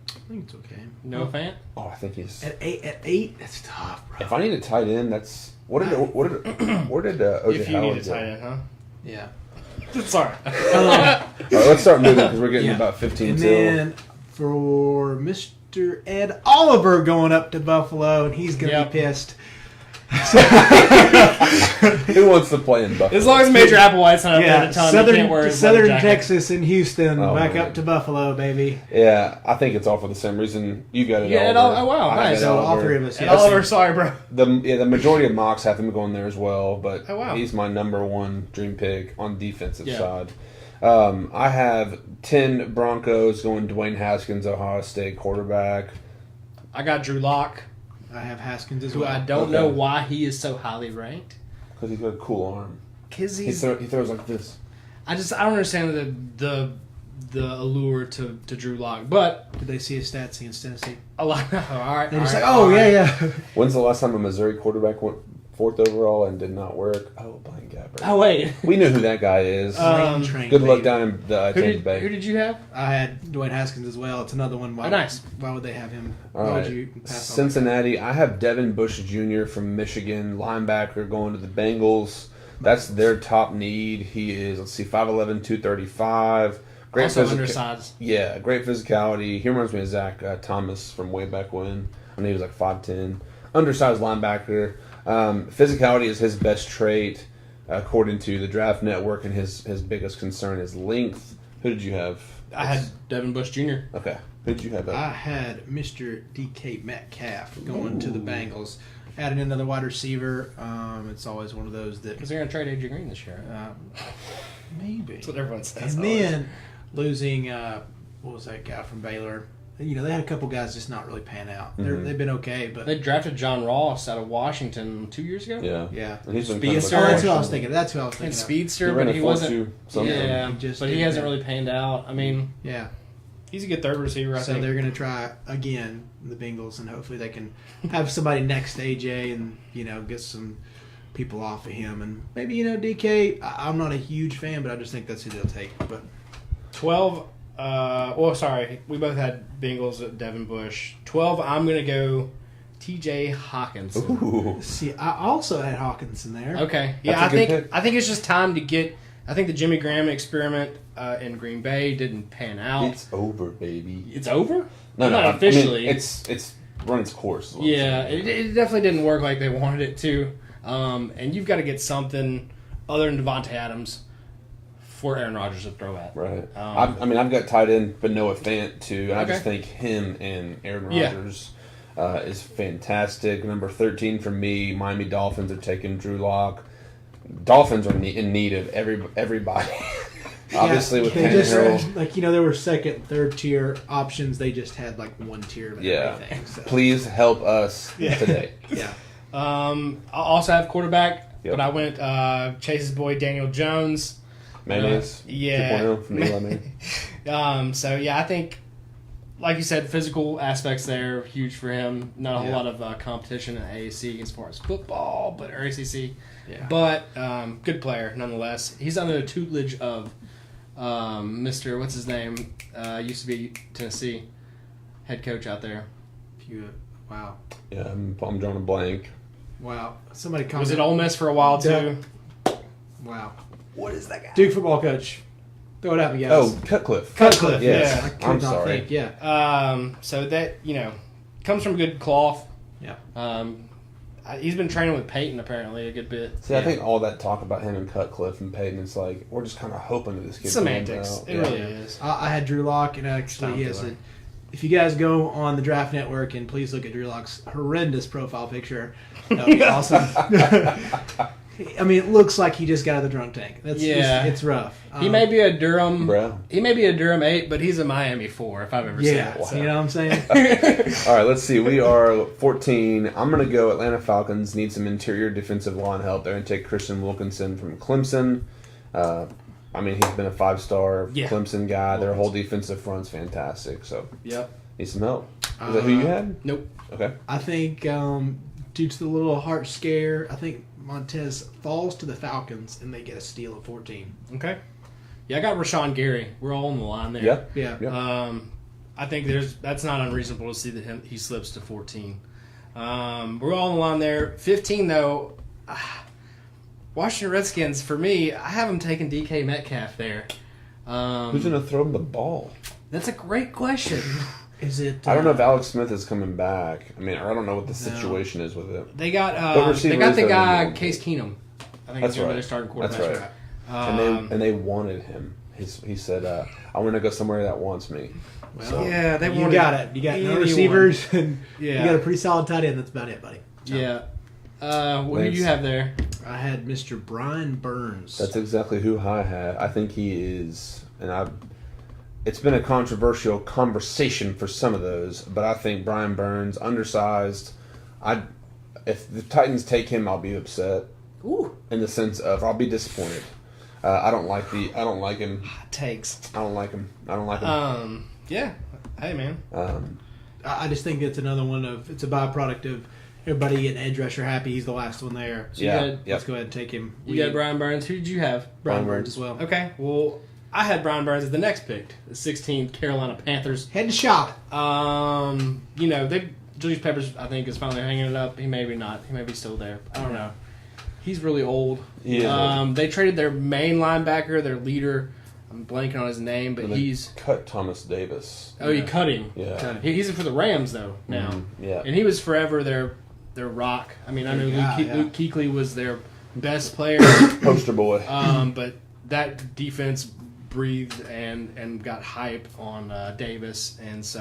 I think it's okay. Noah Fant? Oh, I think he's... At eight, that's tough, bro. If I need a tight end, that's... where did O.J. If you Howard need a go? tight end, huh? Yeah. Sorry. All right, let's start moving because we're getting about 15 And till. then for Mr. Ed Oliver going up to Buffalo, and he's going to be pissed. Who wants to play in Buffalo? As long as Major Applewhite's not up there Yeah, at the time, you can't wear his leather Southern jacket. Texas and Houston, Oh, back man. up to Buffalo, baby. Yeah, I think it's all for the same reason. You got it. Yeah, Ed Oliver. Oh, wow, I got nice. Ed So all Oliver. three of us. And Yeah. Oliver, sorry, bro. The majority of mocks have him going there as well, but Oh, wow. he's my number one dream pick on defensive Yeah. side. I have 10 Broncos going Dwayne Haskins, Ohio State quarterback. I got Drew Lock, I have Haskins as who well. I don't Okay. know why he is so highly ranked. Because he's got a cool arm. Because He throws like this. I don't understand the allure to Drew Lock, but Did they see his stats against Tennessee? a lot. All right, They're just all like, right, oh, all right. yeah. When's the last time a Missouri quarterback went 4th overall and did not work? Oh, Blaine Gabbert. Oh wait, We know who that guy is. Um, Train, Good luck baby. down in the who Tampa Bay. did you have? I had Dwayne Haskins as well. It's another one. Why, Oh, nice. Why would they have him? All Why right. would you pass on Cincinnati. I have Devin Bush Jr. from Michigan, linebacker, going to the Bengals. That's their top need. He is, let's see, 5'11", 235. Great Also physical. undersized. Yeah, great physicality. He reminds me of Zach Thomas from way back when he was like 5'10". Undersized linebacker. Physicality is his best trait, according to the Draft Network, and his biggest concern is length. Who did you have? I had Devin Bush Jr. Okay. Who did you have? I had Mr. DK Metcalf going to the Bengals. Adding another wide receiver. It's always one of those that Because they're going to trade AJ Green this year. maybe. That's what everyone says. And then losing, what was that guy from Baylor? You know, they had a couple guys just not really pan out. They've been okay, but They drafted John Ross out of Washington 2 years ago. Yeah. yeah. And he's been Speedster. Oh, kind of that's who I was a thinking. That's who I was And thinking. Of. speedster, He ran but a he 4.2 wasn't. something. Yeah, He just but he did hasn't that. really panned out. I mean, Yeah. he's a good third receiver. I So think. they're going to try again, the Bengals, and hopefully they can have somebody next to AJ and, get some people off of him. And maybe, DK, I'm not a huge fan, but I just think that's who they'll take. But 12. Sorry, we both had Bengals at Devin Bush. 12. I'm gonna go T.J. Hawkinson. Ooh. see, I also had Hawkins in there. Okay, yeah, That's a good pick. I think it's just time to get. I think the Jimmy Graham experiment in Green Bay didn't pan out. It's over, baby. It's over. No, not officially. it's run its course. is what I'm Yeah, saying. it definitely didn't work like they wanted it to. And you've got to get something other than Devontae Adams for Aaron Rodgers to throw at. Right. Um, I've got tight end, but Noah Fant too, and I just Okay. think him and Aaron Yeah. Rodgers is fantastic. Number 13 for me, Miami Dolphins are taking Drew Lock. Dolphins are in need of everybody. Obviously, with they just Tannehill. there were second, third tier options. They just had like one tier of Yeah. everything. So. Please help us today. Yeah. I also have quarterback, Yep. but I went Chase's boy Daniel Jones. Mayonnaise. Yeah. 2.0 from Eli Manning. So yeah, I think, like you said, physical aspects there huge for him. Not a whole Yeah. lot of competition in AAC as far as football, but or ACC. Yeah. But good player nonetheless. He's under the tutelage of Mr. What's his name? Used to be Tennessee head coach out there. Wow. Yeah, I'm drawing a blank. Wow. Somebody Was commented. it Ole Miss for a while too? Wow. What is that guy? Duke football coach. Throw it at me, guys. Oh, Cutcliffe. Cutcliffe. Yes. I could I'm not sorry. think. Yeah. So that comes from good cloth. Yeah. He's been training with Peyton apparently a good bit. See, I think all that talk about him and Cutcliffe and Peyton, it's like, we're just kind of hoping that this kid Semantics. comes out. It really is. I had Drew Lock, and actually, Time yes. killer. If you guys go on the Draft Network and please look at Drew Lock's horrendous profile picture, that would be awesome. I mean, it looks like he just got out of the drunk tank. It's rough. He may be a Durham. Bro. He may be a Durham 8, but he's a Miami 4 if I've ever seen Yeah, it. So. you know what I'm saying? All right, let's see. We are 14. I'm going to go Atlanta Falcons. Need some interior defensive line help. They're going to take Christian Wilkinson from Clemson. I mean, he's been a 5-star Clemson guy. Their whole defensive front's fantastic. So, Yep. need some help. Is that who you had? Nope. Okay. I think due to the little heart scare, I think Montez falls to the Falcons and they get a steal at 14. Okay. Yeah, I got Rashawn Gary. We're all on the line there. Yeah. Yeah. I think that's not unreasonable to see that he slips to 14. We're all on the line there. 15 though. Washington Redskins, for me, I have them taking DK Metcalf there. Who's going to throw him the ball? That's a great question. Is it? I don't know if Alex Smith is coming back. I mean, I don't know what the situation is with it. They got What receiver is the there guy in the- Case Keenum. I think That's he's right. their starting quarterback. That's right. And they wanted him. He said, "I want to go somewhere that wants me." Well, Yeah, they you wanted got it. You got no anyone. receivers, and Yeah. you got a pretty solid tight end. That's about it, buddy. So, Yeah. What do Thanks. you have there? I had Mr. Brian Burns. That's exactly who I had. I think he is, it's been a controversial conversation for some of those, but I think Brian Burns, undersized. If the Titans take him, I'll be upset. Ooh, In the sense of, I'll be disappointed. I don't like him. hot takes. I don't like him. Yeah. Hey, man. I just think it's another one of it's a byproduct of everybody getting edge rusher happy. He's the last one there. So Yeah. Yep. let's go ahead and take him. You got Brian Burns. Who did you have? Brian Brian Burns as well. Okay. Well, I had Brian Burns as the next pick, the 16th Carolina Panthers. Head to shop. Julius Peppers, I think, is finally hanging it up. He may be not. He may be still there. I don't know. He's really old. He is old. They traded their main linebacker, their leader. I'm blanking on his name, but And they he's. cut Thomas Davis. Oh, you cut him. Yeah. He's for the Rams though now. Yeah. And he was forever their rock. I mean, I know Yeah, Luke Kuechly was their best player, Poster boy. but that defense breathed and got hype on Davis, and so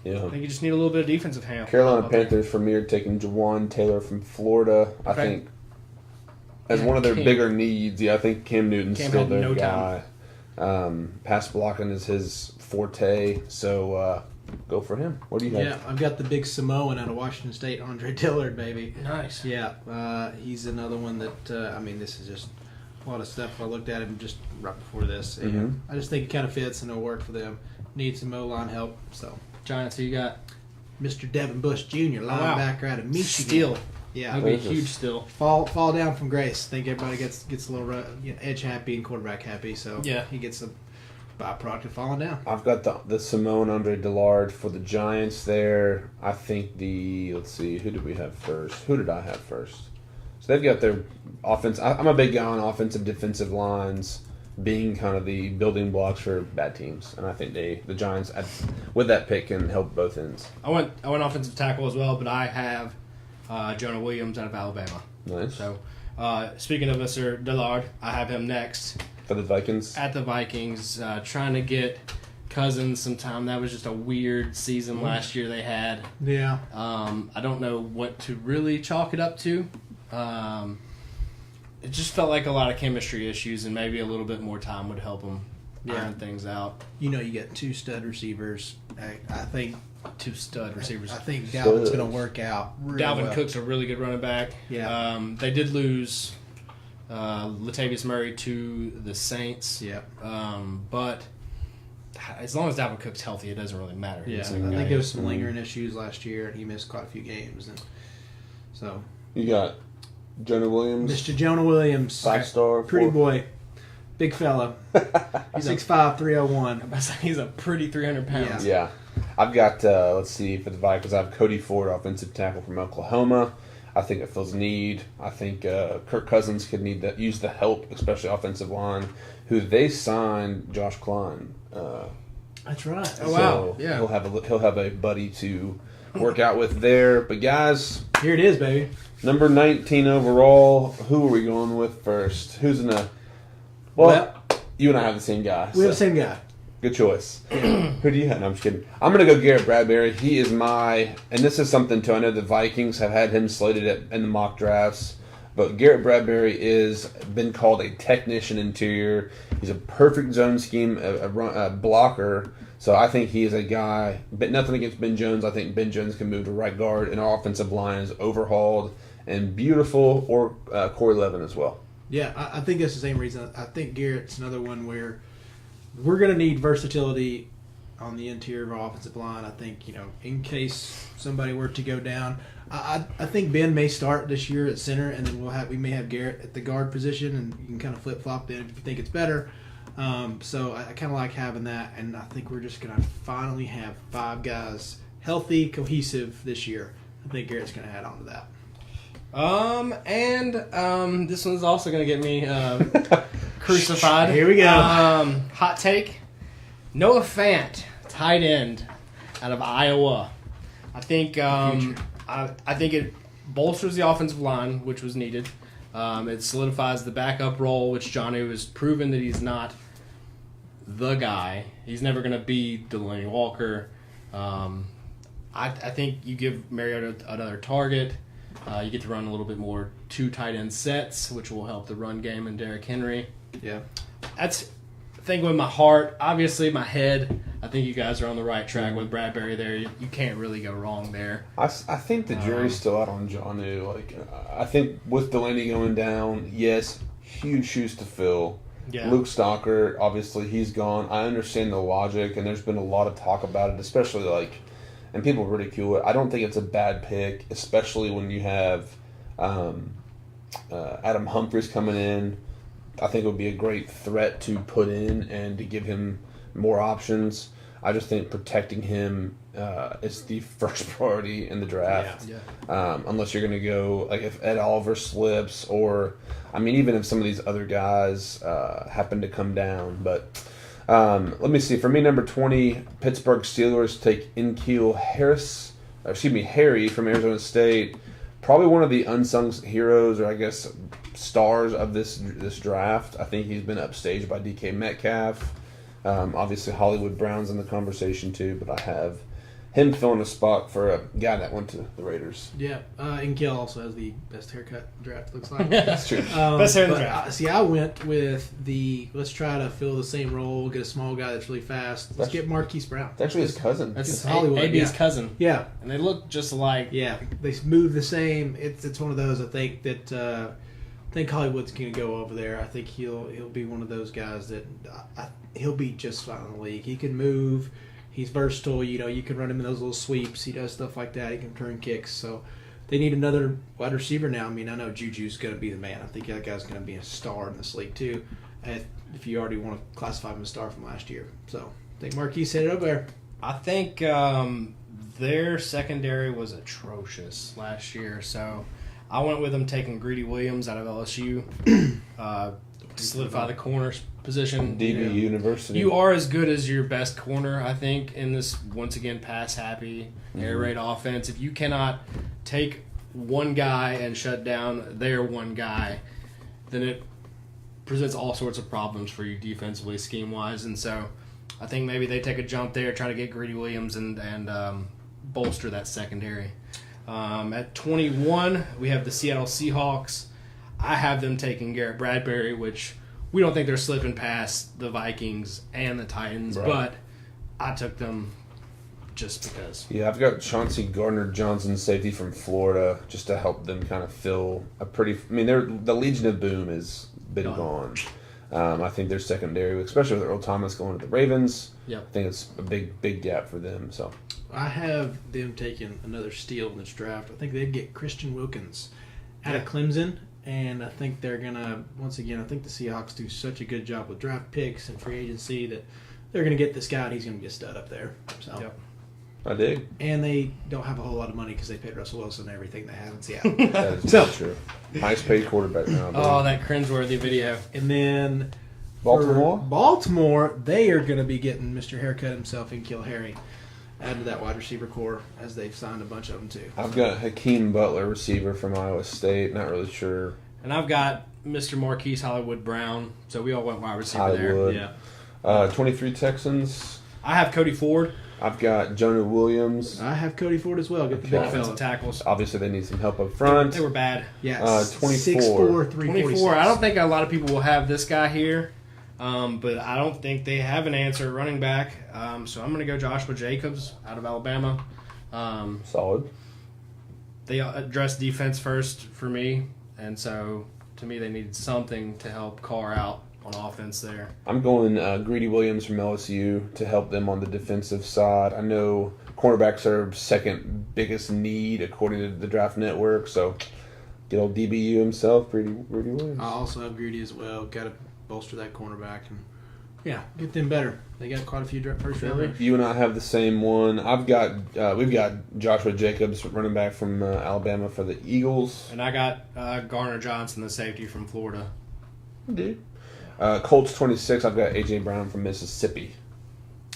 I Yeah. think you just need a little bit of defensive help. Carolina out there. Panthers for me are taking Jawan Taylor from Florida. I Okay. think as Yeah, one of their Cam. bigger needs, I think Cam Newton's Cam still had their no guy. Pass blocking is his forte, so go for him. What do you have? Yeah, I've got the big Samoan out of Washington State, Andre Dillard, baby. Nice. Yeah, he's another one that this is just a lot of stuff. I looked at him just right before this, and Mhm. I just think it kind of fits and it'll work for them. Need some O-line help, so Giants, who you got? Mr. Devin Bush Jr., wow. linebacker out of Michigan. Steal. Yeah, That'd be a This is- huge steal. fall down from grace. Think everybody gets a little edge happy and quarterback happy, so Yeah. he gets a byproduct of falling down. I've got the Simone Andre Dillard for the Giants there. I think let's see, who did we have first? Who did I have first? So they've got their offense. I'm a big guy on offensive defensive lines being kind of the building blocks for bad teams, and I think the Giants with that pick can help both ends. I went offensive tackle as well, but I have Jonah Williams out of Alabama. Nice So, speaking of Mr. Dillard, I have him next for the Vikings. at the Vikings, trying to get Cousins some time. That was just a weird season last year they had. Yeah, I don't know what to really chalk it up to. It just felt like a lot of chemistry issues, and maybe a little bit more time would help them iron things out. you get two stud receivers. I think Two stud receivers. I think Dalvin's Studs. going to work out. Really Dalvin well. Cook's a really good running back. Yeah. They did lose Latavius Murray to the Saints. Yeah, But as long as Dalvin Cook's healthy, it doesn't really matter. yeah. I He's a think guy. there was some lingering issues last year, and he missed quite a few games. And so, You got Jonah Williams, Mr. Jonah Williams, 5-star, pretty boy, big fella, He's 6'5", 301. He's a pretty 300 pounds. Yeah. I've got, let's see, for the Vikings, I have Cody Ford, offensive tackle from Oklahoma. I think it fills a need. I think Kirk Cousins could use the help, especially offensive line, who they signed Josh Klein. That's right. Oh, wow. So Yeah. he'll have a buddy to work out with there. But guys, Here it is, baby. number 19 overall, who are we going with first? Who's in the... Well, you and I have the same guy. We have the so same guy. good choice. Who do you have? No, I'm just kidding. I'm going to go Garrett Bradbury. He is and this is something too. I know the Vikings have had him slated in the mock drafts. But Garrett Bradbury is been called a technician interior. He's a perfect zone scheme a blocker. So I think he is a guy. But nothing against Ben Jones. I think Ben Jones can move to right guard, and our offensive line is overhauled and beautiful. Or Corey Levin as well. Yeah, I think that's the same reason. I think Garrett's another one where we're going to need versatility on the interior of our offensive line. I think, in case somebody were to go down, I think Ben may start this year at center, and then we may have Garrett at the guard position, and you can kind of flip flop then if you think it's better. So I kind of like having that, and I think we're just going to finally have 5 guys healthy, cohesive this year. I think Garrett's going to add on to that. This one's also going to get me crucified. Here we go. Hot take. Noah Fant, tight end out of Iowa. I think I think it bolsters the offensive line, which was needed. It solidifies the backup role, which Jonnu has proven that he's not the guy. He's never going to be Delaney Walker. I think you give Mariota another target. You get to run a little bit more 2 tight end sets, which will help the run game and Derrick Henry. Yeah. That's thinking with my heart. Obviously, my head, I think you guys are on the right track with Bradbury there. You can't really go wrong there. I think the jury's still out on Jonnu. I think with Delaney going down, yes, huge shoes to fill. Yeah. Luke Stockert, obviously, he's gone. I understand the logic, and there's been a lot of talk about it, especially and people ridicule it. I don't think it's a bad pick, especially when you have Adam Humphries coming in. I think it would be a great threat to put in and to give him more options. I just think protecting him is the first priority in the draft. Yeah. Unless you're going to go, if Ed Oliver slips or, even if some of these other guys happen to come down. But let me see. For me, number 20, Pittsburgh Steelers take Harry from Arizona State. Probably one of the unsung heroes, or I guess stars of this draft. I think he's been upstaged by DK Metcalf. Obviously, Hollywood Brown's in the conversation too, but I have him filling a spot for a guy that went to the Raiders. Yeah, Inkill also has the best haircut draft, looks like. That's true. Best hair in the draft. I went with let's try to fill the same role, get a small guy that's really fast. Let's get Marquise Brown. It's actually his cousin. That's Hollywood, AB's cousin. Yeah. And they look just alike. Yeah, they move the same. It's one of those, I think, that I think Hollywood's going to go over there. I think he'll be one of those guys that he'll be just fine in the league. He can move. He's versatile. You can run him in those little sweeps. He does stuff like that. He can turn kicks. So they need another wide receiver now. I know Juju's going to be the man. I think that guy's going to be a star in this league too, if you already want to classify him as a star from last year. So I think Marquise hit it over there. I think their secondary was atrocious last year, so I went with them taking Greedy Williams out of LSU to solidify the corner's position. DB University. You are as good as your best corner, I think, in this, once again, pass-happy, air raid offense. If you cannot take one guy and shut down their one guy, then it presents all sorts of problems for you defensively, scheme-wise. And so I think maybe they take a jump there, try to get Greedy Williams and bolster that secondary. At 21, we have the Seattle Seahawks. I have them taking Garrett Bradbury, which we don't think they're slipping past the Vikings and the Titans, right. But I took them just because. Yeah, I've got Chauncey Gardner-Johnson, safety from Florida, just to help them kind of fill a pretty. The Legion of Boom has been gone. I think their secondary, especially with Earl Thomas going to the Ravens, Yep. I think it's a big gap for them. So I have them taking another steal in this draft. I think they'd get Christian Wilkins out of Clemson, and I think they're going to, once again, I think the Seahawks do such a good job with draft picks and free agency that they're going to get this guy, and he's going to be a stud up there. So. Yep. I dig. And they don't have a whole lot of money because they paid Russell Wilson everything they have in Seattle. That is true. Highest paid quarterback now. Oh, that cringeworthy video. And then Baltimore, they are going to be getting Mr. Haircut himself and Kill Harry added to that wide receiver core, as they've signed a bunch of them too. I've got Hakeem Butler, receiver from Iowa State. Not really sure. And I've got Mr. Marquise Hollywood Brown. So we all went wide receiver Hollywood. there. Yeah. 23 Texans. I have Cody Ford. I've got Jonah Williams. I have Cody Ford as well. Get the Okay. big Offensive fella. tackles. Obviously, they need some help up front. They were bad. Yeah, 24. 6'4", 346. 24. I don't think a lot of people will have this guy here, but I don't think they have an answer at running back. So I'm going to go Joshua Jacobs out of Alabama. Solid. They addressed defense first for me, and so to me they needed something to help Carr out on offense there. I'm going Greedy Williams from LSU to help them on the defensive side. I know cornerbacks are second biggest need according to the Draft Network, so get old DBU himself, Greedy Williams. I also have Greedy as well. Got to bolster that cornerback and get them better. They got quite a few first rounders. You and I have the same one. We've got Joshua Jacobs, running back from Alabama for the Eagles. And I got Garner Johnson, the safety from Florida. Dude. Colts 26. I've got AJ Brown from Mississippi.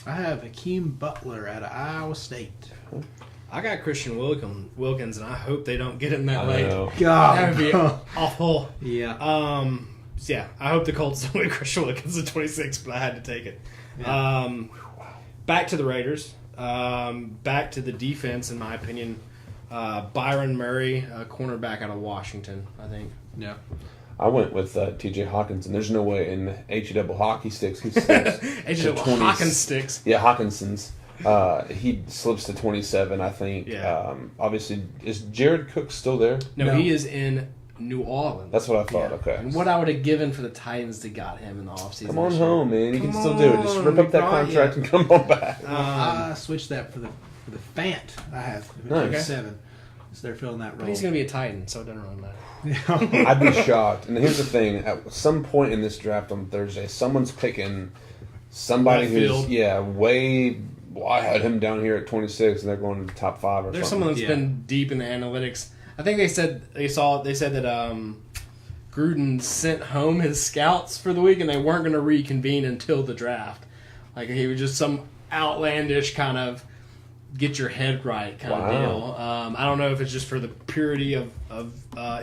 I have Hakeem Butler out of Iowa State. I got Christian Wilkins, and I hope they don't get him that I late. know. God, That would be awful. yeah. Yeah, I hope the Colts don't get Christian Wilkins at 26, but I had to take it. Yeah. Back to the Raiders. Back to the defense, in my opinion. Byron Murray, cornerback out of Washington, I think. Yeah. I went with T.J. Hawkins, and there's no way in H-double hockey sticks he slips Agent to 20. Hawkins sticks. Yeah, Hawkinson's. He slips to 27, I think. Yeah. Obviously, is Jared Cook still there? No, he is in New Orleans. That's what I thought. Yeah. Okay. And what I would have given for the Titans that got him in the offseason. Come on this year. home, man. You can Come still do it. Just on, rip up that right, contract and come on back. I switched that for the Fant. I have Nice. 7. So they're filling that But role. he's going to be a Titan, so it doesn't really matter. I'd be shocked. And here's the thing: at some point in this draft on Thursday, someone's picking somebody Left who's field. way. Well, I had him down here at 26, and they're going to the top 5 or There's something. someone that's been deep in the analytics. I think they said that Gruden sent home his scouts for the week, and they weren't going to reconvene until the draft. Like he was just some outlandish kind of get your head right kind of deal. I don't know if it's just for the purity of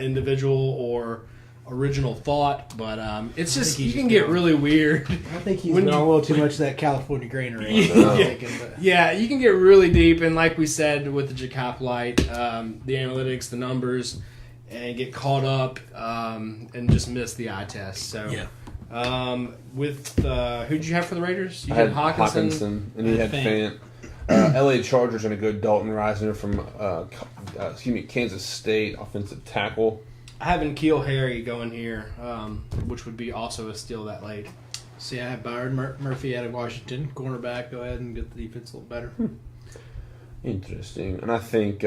individual or original thought, but it's just you can get really weird. I think he's When been you- on a little too much of that California granary. Yeah. I'm thinking, but- Yeah, you can get really deep, and like we said with the Jacop Light, the analytics, the numbers, and get caught up and just miss the eye test. So, with who'd you have for the Raiders? You I had Hawkinson, and he had Fant. L.A. Chargers going to go Dalton Reisner from Kansas State, offensive tackle. I have N'Keal Harry going here, which would be also a steal that late. See, I have Byron Murphy out of Washington, cornerback. Go ahead and get the defense a little better. Interesting. And I think,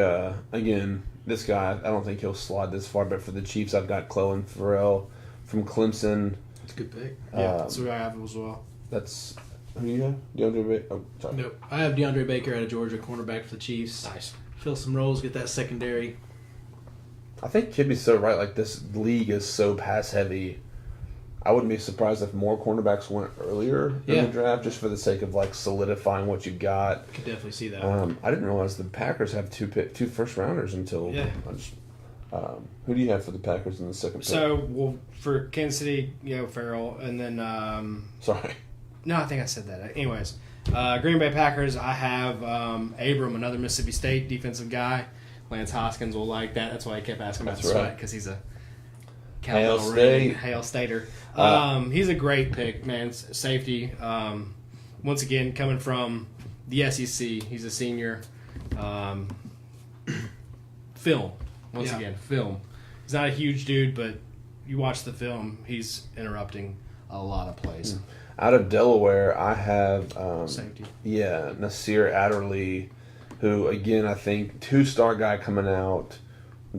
again, this guy, I don't think he'll slide this far, but for the Chiefs, I've got Clelin Ferrell from Clemson. That's a good pick. Yeah, that's who I have as well. That's who you have? DeAndre Baker? Oh, sorry. Nope. I have DeAndre Baker out of Georgia, cornerback for the Chiefs. Nice. Fill some roles, get that secondary. I think Kibby's so right. Like, this league is so pass heavy. I wouldn't be surprised if more cornerbacks went earlier in the draft just for the sake of, like, solidifying what you got. Could definitely see that. I didn't realize the Packers have two first rounders until. Yeah. Who do you have for the Packers in the second pick? So, well, for Kansas City, Farrell, and then Sorry. no, I think I said that. Anyways, Green Bay Packers, I have Abram, another Mississippi State defensive guy. Lance Hoskins will like that. That's why I kept asking about That's the right. sweat, because he's a Hail Cal State. Hail Stater. He's a great pick, man. Safety. Once again, coming from the SEC, he's a senior. Film. Once again, film. He's not a huge dude, but you watch the film, he's interrupting a lot of plays. Out of Delaware, I have Safety. Nasir Adderley, who again I think 2-star guy coming out.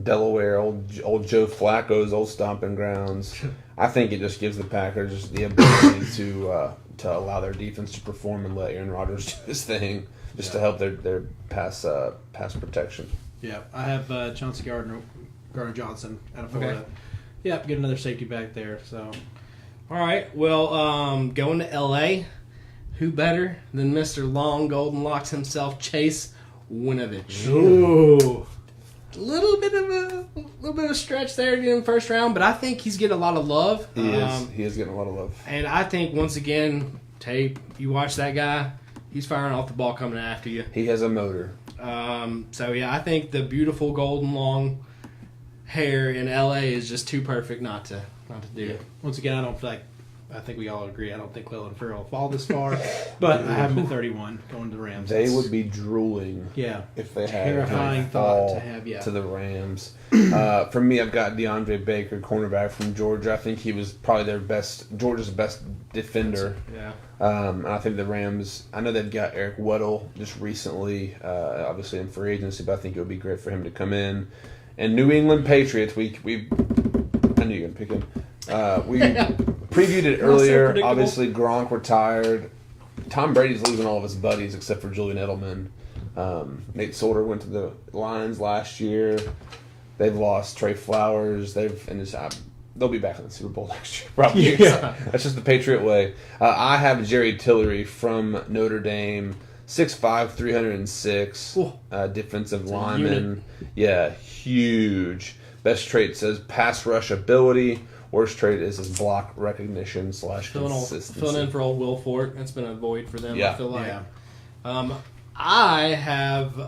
Delaware, old Joe Flacco's old stomping grounds. I think it just gives the Packers the ability to allow their defense to perform and let Aaron Rodgers do his thing, just to help their pass protection. Yeah, I have Chauncey Gardner Johnson out of Florida. Okay. Yep, get another safety back there. So, All right. Well, going to L.A., who better than Mr. Long Golden Locks himself, Chase Winovich. ooh, A little bit of a stretch there to get him first round, but I think he's getting a lot of love. He is getting a lot of love. And I think once again, tape. You watch that guy, He's firing off the ball coming after you. He has a motor. So yeah, I think the beautiful golden long hair in LA is just too perfect not to do. Once again, I don't feel like. I think we all agree. I don't think Clelin Ferrell will fall this far, but I have him at 31 going to the Rams. They That's- would be drooling Yeah. if they had Terrifying him thought fall to have, yeah. to the Rams. For me, I've got DeAndre Baker, cornerback from Georgia. I think he was probably Georgia's best defender. Yeah. And I think the Rams, I know they've got Eric Weddle just recently, obviously in free agency, but I think it would be great for him to come in. And New England Patriots, I knew you were going to pick him. We previewed it earlier. predictable. Obviously, Gronk retired. Tom Brady's losing all of his buddies except for Julian Edelman. Nate Solder went to the Lions last year. They've lost Trey Flowers. They'll be back in the Super Bowl next year, probably. Yeah. That's just the Patriot way. I have Jerry Tillery from Notre Dame, 6'5", 306, Ooh. defensive a lineman. unit. Yeah, huge. Best trait says pass rush ability. Worst trait is his block recognition / consistency. Filling in for old Will Fort. That's been a void for them, Yeah. I feel like. Yeah. I have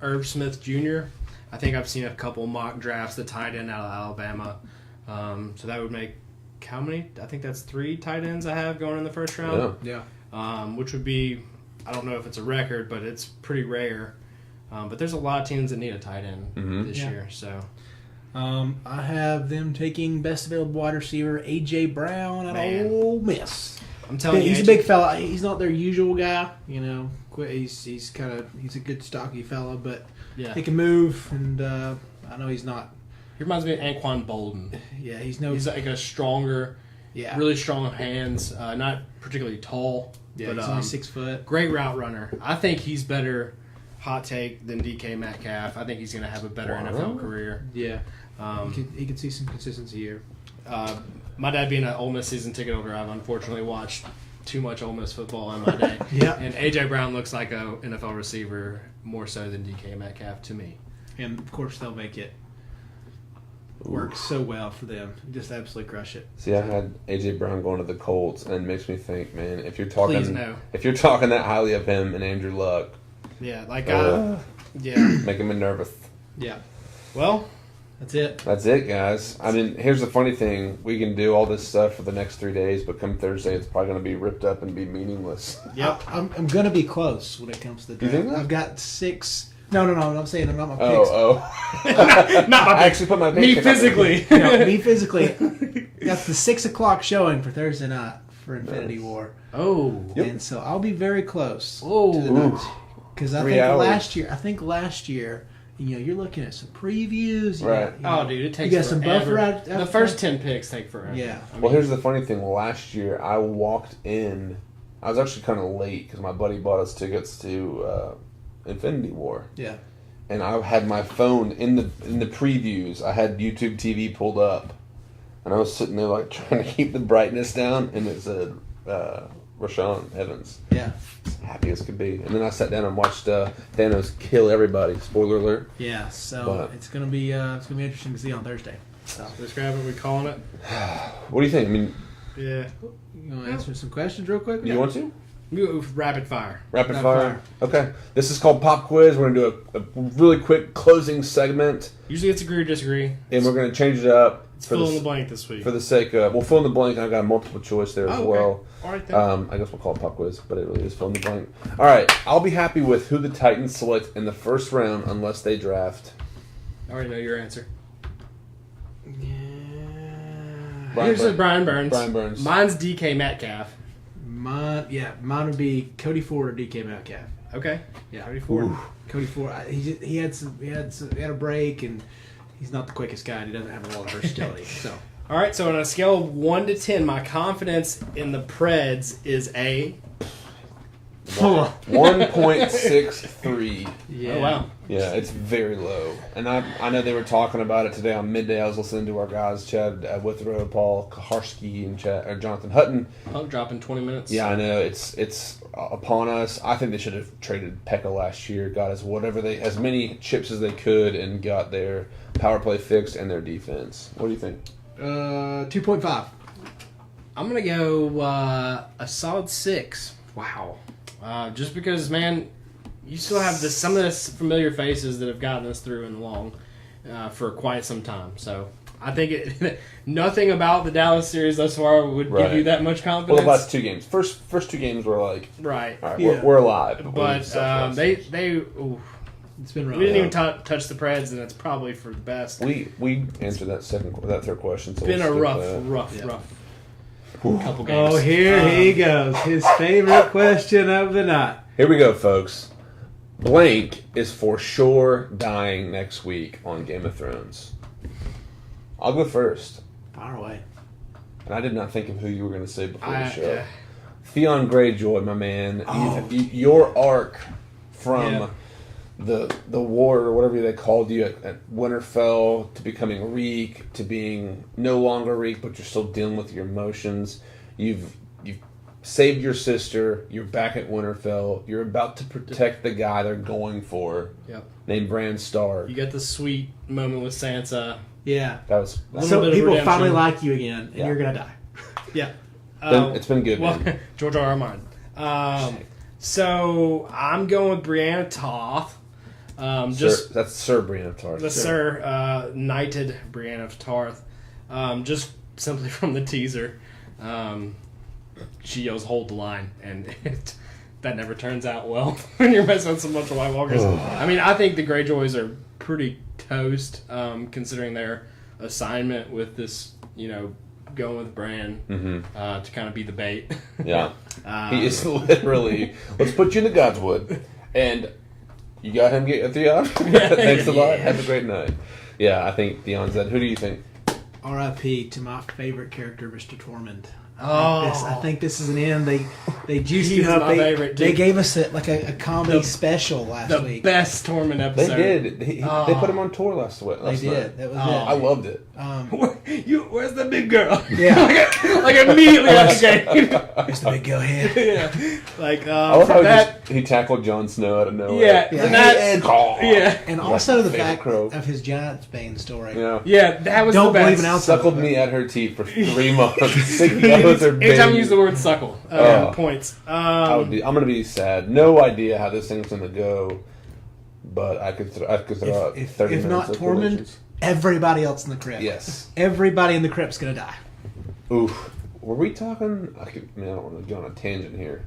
Irv Smith Jr. I think I've seen a couple mock drafts, the tight end out of Alabama. So that would make how many? I think that's 3 tight ends I have going in the first round. Yeah. Which would be, I don't know if it's a record, but it's pretty rare. But there's a lot of teams that need a tight end this Yeah. year. So I have them taking best available wide receiver A.J. Brown at Man. Ole Miss. I'm telling you, He's a AJ big fella. He's not their usual guy, you know. He's a good stocky fella, but Yeah. he can move, and I know he's not. He reminds me of Anquan Bolden. Yeah, he's no. He's like a stronger, yeah, really strong hands, not particularly tall, Yeah, but he's only 6 foot. great route runner. I think he's better, hot take, than DK Metcalf. I think he's going to have a better Wow. NFL career. Yeah, he could see some consistency here. My dad being an Ole Miss season ticket holder, I've unfortunately watched too much Ole Miss football in my day. Yeah. And A.J. Brown looks like a NFL receiver more so than DK Metcalf to me. And of course they'll make it work so well for them. Just absolutely crush it. See, I had AJ Brown going to the Colts, and it makes me think, man, if you're talking, Please no. if you're talking that highly of him and Andrew Luck, Yeah, like, make him nervous. Yeah, well, that's it. That's it, guys. I mean, here's the funny thing: we can do all this stuff for the next 3 days, but come Thursday, it's probably going to be ripped up and be meaningless. yep. I'm gonna be close when it comes to the You draft. think that? I've got 6. No. I'm saying I'm not my picks. Oh. Not I actually put my me pick- physically. No, me phically. That's the 6 o'clock showing for Thursday night for Infinity War, Oh. Yep. and so I'll be very close. Oh. to the nuts. Because I 3 think hours. last year, you know, you're looking at some previews. Right. Oh, dude, it takes You got some forever. buffer out- The out first front? 10 picks take forever. Yeah. I Well, mean, here's the funny thing. Last year, I walked in. I was actually kind of late because my buddy bought us tickets to Infinity War. Yeah. And I had my phone in the previews. I had YouTube TV pulled up, and I was sitting there like trying to keep the brightness down, and it said Rashawn Evans, Yeah. happy as could be. And then I sat down and watched Thanos kill everybody. Spoiler alert. Yeah. So But- it's gonna be interesting to see on Thursday. So describe what we calling it. What do you think? I mean, Yeah. you want to answer some questions real quick? do you want to Move rapid fire. rapid Rapid fire? Okay, this is called Pop Quiz. We're gonna do a really quick closing segment, Usually it's agree or disagree. and we're gonna change it up It's for fill in the the blank this week. for the sake of, we'll fill in the blank. I've got a multiple choice there as Oh, okay. well. All right then. I guess we'll call it pop quiz, but it really is fill in the blank. All right, I'll be happy with who the Titans select in the first round unless they draft. I already know your answer. Yeah. Brian Here's Burns. a Brian Burns. Brian Burns. Mine's DK Metcalf. Mine would be Cody Ford or DK Metcalf. Okay. Yeah. Cody Ford. Ooh. Cody Ford. He had a break, and he's not the quickest guy. And he doesn't have a lot of versatility. So All right, so on a scale of 1 to 10, my confidence in the Preds is a... 1.63. yeah. Oh, wow. Yeah, it's very low. And I know they were talking about it today on midday. I was listening to our guys, Chad Withrow, Paul Kaharski, and Jonathan Hutton. Punk drop in 20 minutes. Yeah, I know it's upon us. I think they should have traded Pekka last year, got as many chips as they could, and got their power play fixed and their defense. What do you think? 2.5. I'm going to go a solid 6. Wow. Just because, man, you still have some of this familiar faces that have gotten us through and along for quite some time. So I think nothing about the Dallas series thus far would give you that much confidence. Well, the last 2 games. First 2 games were like, right. all right, we're alive. But it's been rough. We didn't even touch the Preds, and it's probably for the best. We answered that third question. So It's been a rough couple games. Oh, here he goes. His favorite question of the night. Here we go, folks. Blank is for sure dying next week on Game of Thrones. I'll go first. Far away. And I did not think of who you were going to say before the show. Theon Greyjoy, my man. Your arc from the war, or whatever they called you at Winterfell, to becoming Reek, to being no longer Reek, but you're still dealing with your emotions. You've saved your sister. You're back at Winterfell. You're about to protect the guy they're going for, named Bran Stark. You got the sweet moment with Sansa. Yeah. That's So people finally like you again, and you're going to die. Yeah. It's been good, man. George R. R. Martin. So I'm going with Brienne of Tarth. That's Sir Brienne of Tarth. The knighted Brienne of Tarth. Just simply from the teaser. She yells, "Hold the line," and that never turns out well when you're messing with some bunch of White Walkers. I mean, I think the Greyjoys are pretty toast, considering their assignment with this, going with Bran to kind of be the bait. Yeah. He is literally, let's put you in the Godswood, and you got him get Theon? Thanks a lot. Have a great night. Yeah, I think Theon's that. Who do you think? R.I.P. to my favorite character, Mr. Tormund. I think this is an end. They juiced He's it up. my favorite, They dude. gave us a comedy special last the week. best Tormund They episode. did. They put him on tour last night. They did. That was I loved it. Where's the big girl? Yeah. like immediately after game. Where's the big go here? Yeah. Like I love for how that. he tackled Jon Snow out of nowhere. Yeah. Yeah. For that. Yeah. And also the favorite fact crow. of his Giantsbane story. Yeah. Yeah. That was Don't the best. believe an ounce of Suckled it. me at her teeth for 3 months. That was her Anytime you baby. use the word suckle, points. I'm gonna be sad. No idea how this thing's gonna go, but I could throw out 30 If minutes not of Tormund, predictions. everybody else in the crypt. Yes. Everybody in the crypt's gonna die. Oof. Were we talking? I don't want to go on a tangent here.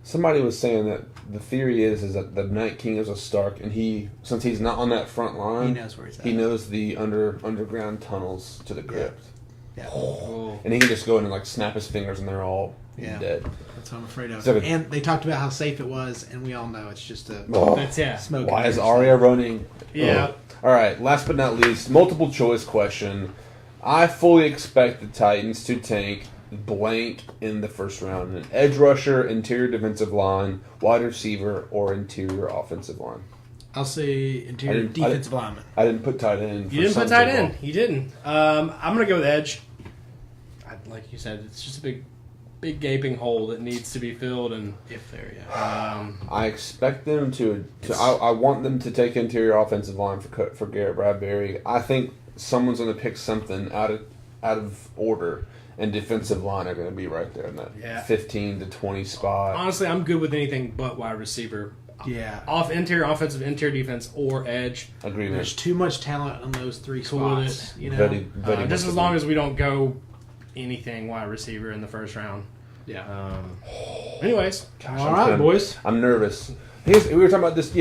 Somebody was saying that the theory is that the Night King is a Stark, and since he's not on that front line, He knows where he's at. He knows the underground tunnels to the crypt, Yeah. and he can just go in and like snap his fingers, and they're all dead. That's what I'm afraid of. So- And they talked about how safe it was, and we all know it's just a That's smoke. Why is Arya running? Yeah. All right. Last but not least, multiple choice question. I fully expect the Titans to tank blank in the first round: an edge rusher, interior defensive line, wide receiver, or interior offensive line. I'll say interior defensive lineman. I didn't put tight end. You didn't put tight end. You didn't. I'm gonna go with edge. Like you said, it's just a big gaping hole that needs to be filled, and If there, yeah. I expect them to I want them to take interior offensive line for Garrett Bradbury. I think someone's going to pick something out of order, and defensive line are going to be right there in that 15 to 20 spot. honestly, I'm good with anything but wide receiver. Yeah. Off interior offensive, interior defense, or edge. Agreement. There's too much talent on those three Cool with spots. You know. Very much Just as long as we don't go anything wide receiver in the first round. Yeah. Anyways, Gosh, All right, boys. I'm nervous. We were talking about this,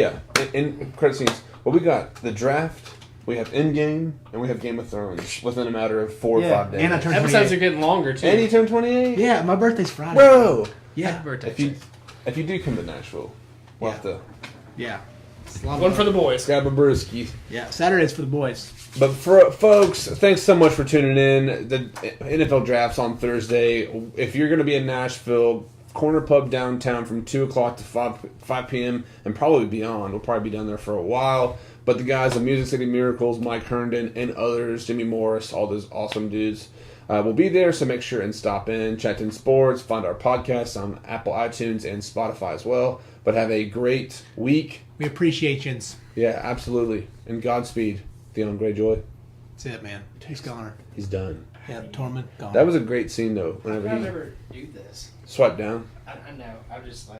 in credit scenes. Well, we got the draft, we have Endgame, and we have Game of Thrones within a matter of 4 or 5 days. And I turned episodes 28. are getting longer too. And you turned 28? Yeah, my birthday's Friday. Bro! Yeah. Happy birthday. If you do come to Nashville, we'll have to Yeah. It's a lot of One fun. for the boys. grab a brewski. Yeah. Saturday's for the boys. But for folks, thanks so much for tuning in. The NFL draft's on Thursday. If you're going to be in Nashville, Corner Pub downtown from 2 o'clock to 5 p.m. and probably beyond. We'll probably be down there for a while. But the guys of Music City Miracles, Mike Herndon, and others, Jimmy Morris, all those awesome dudes, will be there. So make sure and stop in, chat in sports, find our podcasts on Apple iTunes and Spotify as well. But have a great week. We appreciate yous. Yeah, absolutely. And Godspeed, Theon Greyjoy. That's it, man. He's gone. He's done. Yeah, Tormund gone. That was a great scene though. I've Whenever he never do this. swiped down. I know. I'm just like.